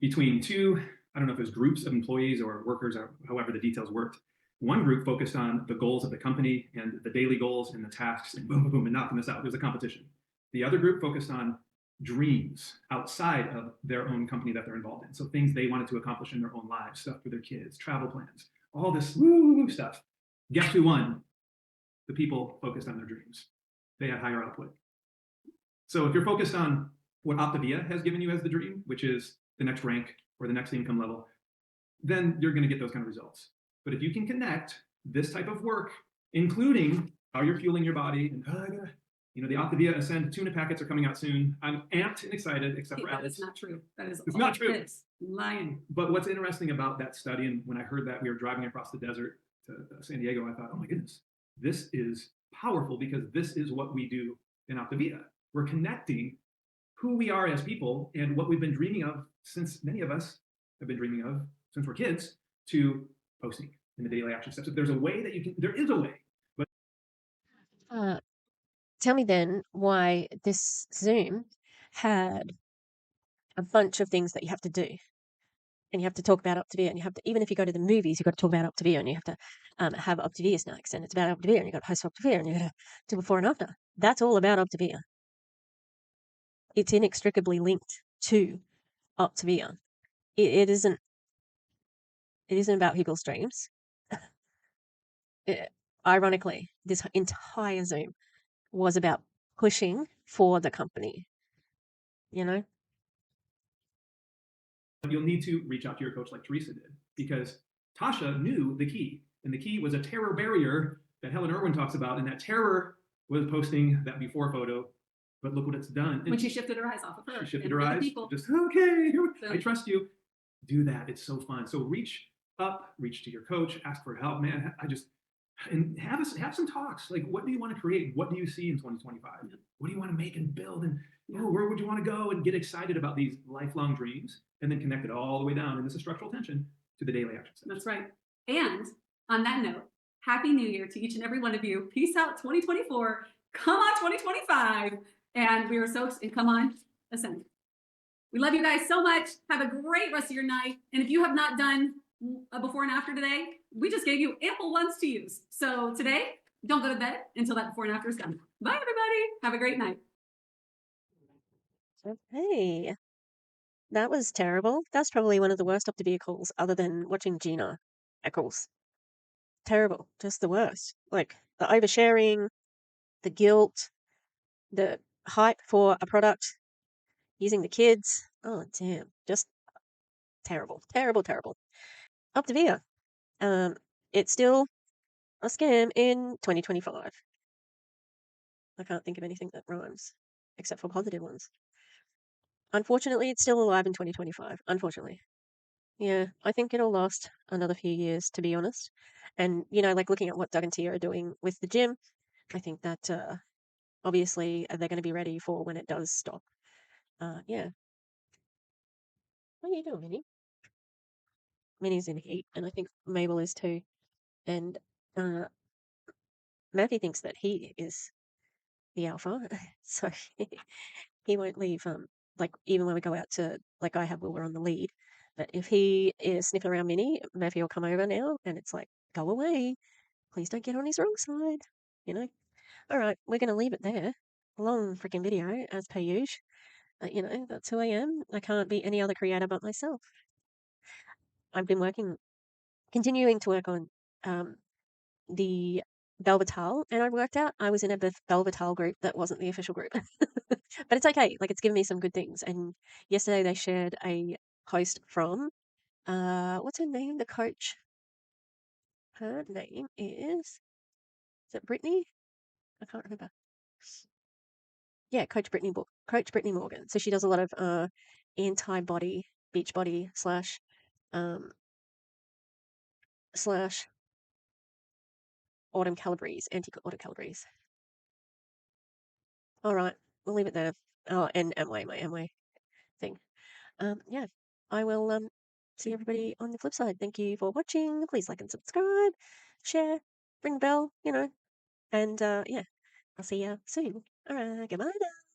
between two, I don't know if it was groups of employees or workers or however the details worked. One group focused on the goals of the company and the daily goals and the tasks and boom, boom, boom, and knocking this out. It was a competition. The other group focused on dreams outside of their own company that they're involved in. So things they wanted to accomplish in their own lives, stuff for their kids, travel plans, all this woo stuff. Guess who won? The people focused on their dreams. They had higher output. So if you're focused on what Optavia has given you as the dream, which is the next rank or the next income level, then you're going to get those kind of results. But if you can connect this type of work, including how you're fueling your body, and you know, the Optavia Ascend tuna packets are coming out soon. I'm amped and excited, except for that is not true. That is it's not true. It's lying. But what's interesting about that study, and when I heard that we were driving across the desert to San Diego, I thought, oh my goodness, this is powerful because this is what we do in Optavia. We're connecting who we are as people and what we've been dreaming of since many of us have been dreaming of since we're kids to posting in the daily action steps. If there's a way that you can, there is a way. But tell me then why this Zoom had a bunch of things that you have to do. And you have to talk about Optavia, and you have to, even if you go to the movies, you've got to talk about Optavia, and you have to have Optavia snacks, and it's about Optavia, and you've got to post Optavia, and you've got to do before and after. That's all about Optavia. It's inextricably linked to Optavia. It isn't about people's dreams. Ironically, this entire Zoom was about pushing for the company, you know? You'll need to reach out to your coach like Teresa did, because Tasha knew the key, and the key was a terror barrier that Helen Irwin talks about, and that terror was posting that before photo. But look what it's done. When she shifted her eyes off of her. She shifted her eyes. Just, okay, I trust you. Do that. It's so fun. So reach up, reach to your coach, ask for help. Man, And have some talks. Like, what do you want to create? What do you see in 2025? What do you want to make and build? And where would you want to go? And get excited about these lifelong dreams, and then connect it all the way down. And this is structural tension to the daily action steps. That's right. And on that note, Happy New Year to each and every one of you. Peace out 2024. Come on 2025. And we are so excited. Come on, ascend. We love you guys so much. Have a great rest of your night. And if you have not done a before and after today, we just gave you ample ones to use. So today, don't go to bed until that before and after is done. Bye, everybody. Have a great night. Hey, that was terrible. That's probably one of the worst Optavia calls other than watching Gina Eccles. Terrible. Just the worst. Like the oversharing, the guilt, the hype for a product, using the kids. Oh, damn. Just terrible. Terrible, terrible. Optavia. It's still a scam in 2025. I can't think of anything that rhymes except for positive ones. Unfortunately, it's still alive in 2025. Unfortunately. Yeah, I think it'll last another few years, to be honest. And, like looking at what Doug and Tia are doing with the gym, I think that obviously they're going to be ready for when it does stop. Yeah. What are you doing, Minnie? Minnie's in heat, and I think Mabel is too. And Matthew thinks that he is the alpha, so he won't leave. Like even when we go out to, like I have Wilbur on the lead, but if he is sniffing around Minnie, Matthew will come over now, and it's like, go away, please don't get on his wrong side, All right, we're gonna leave it there. Long freaking video as per usual. That's who I am. I can't be any other creator but myself. I've been continuing to work on the Belvital, and I worked out I was in a Belvital group that wasn't the official group. But it's okay. Like, it's given me some good things. And yesterday they shared a post from, what's her name? The coach. Her name is it Brittany? I can't remember. Yeah, Coach Brittany Morgan. So she does a lot of anti-body, beach body um, slash autumn Calabrese, anti-autumn Calabrese. All right, we'll leave it there. Oh, and my Amway thing. Yeah, I will see everybody on the flip side. Thank you for watching. Please like and subscribe, share, ring the bell, and yeah, I'll see you soon. All right, goodbye now.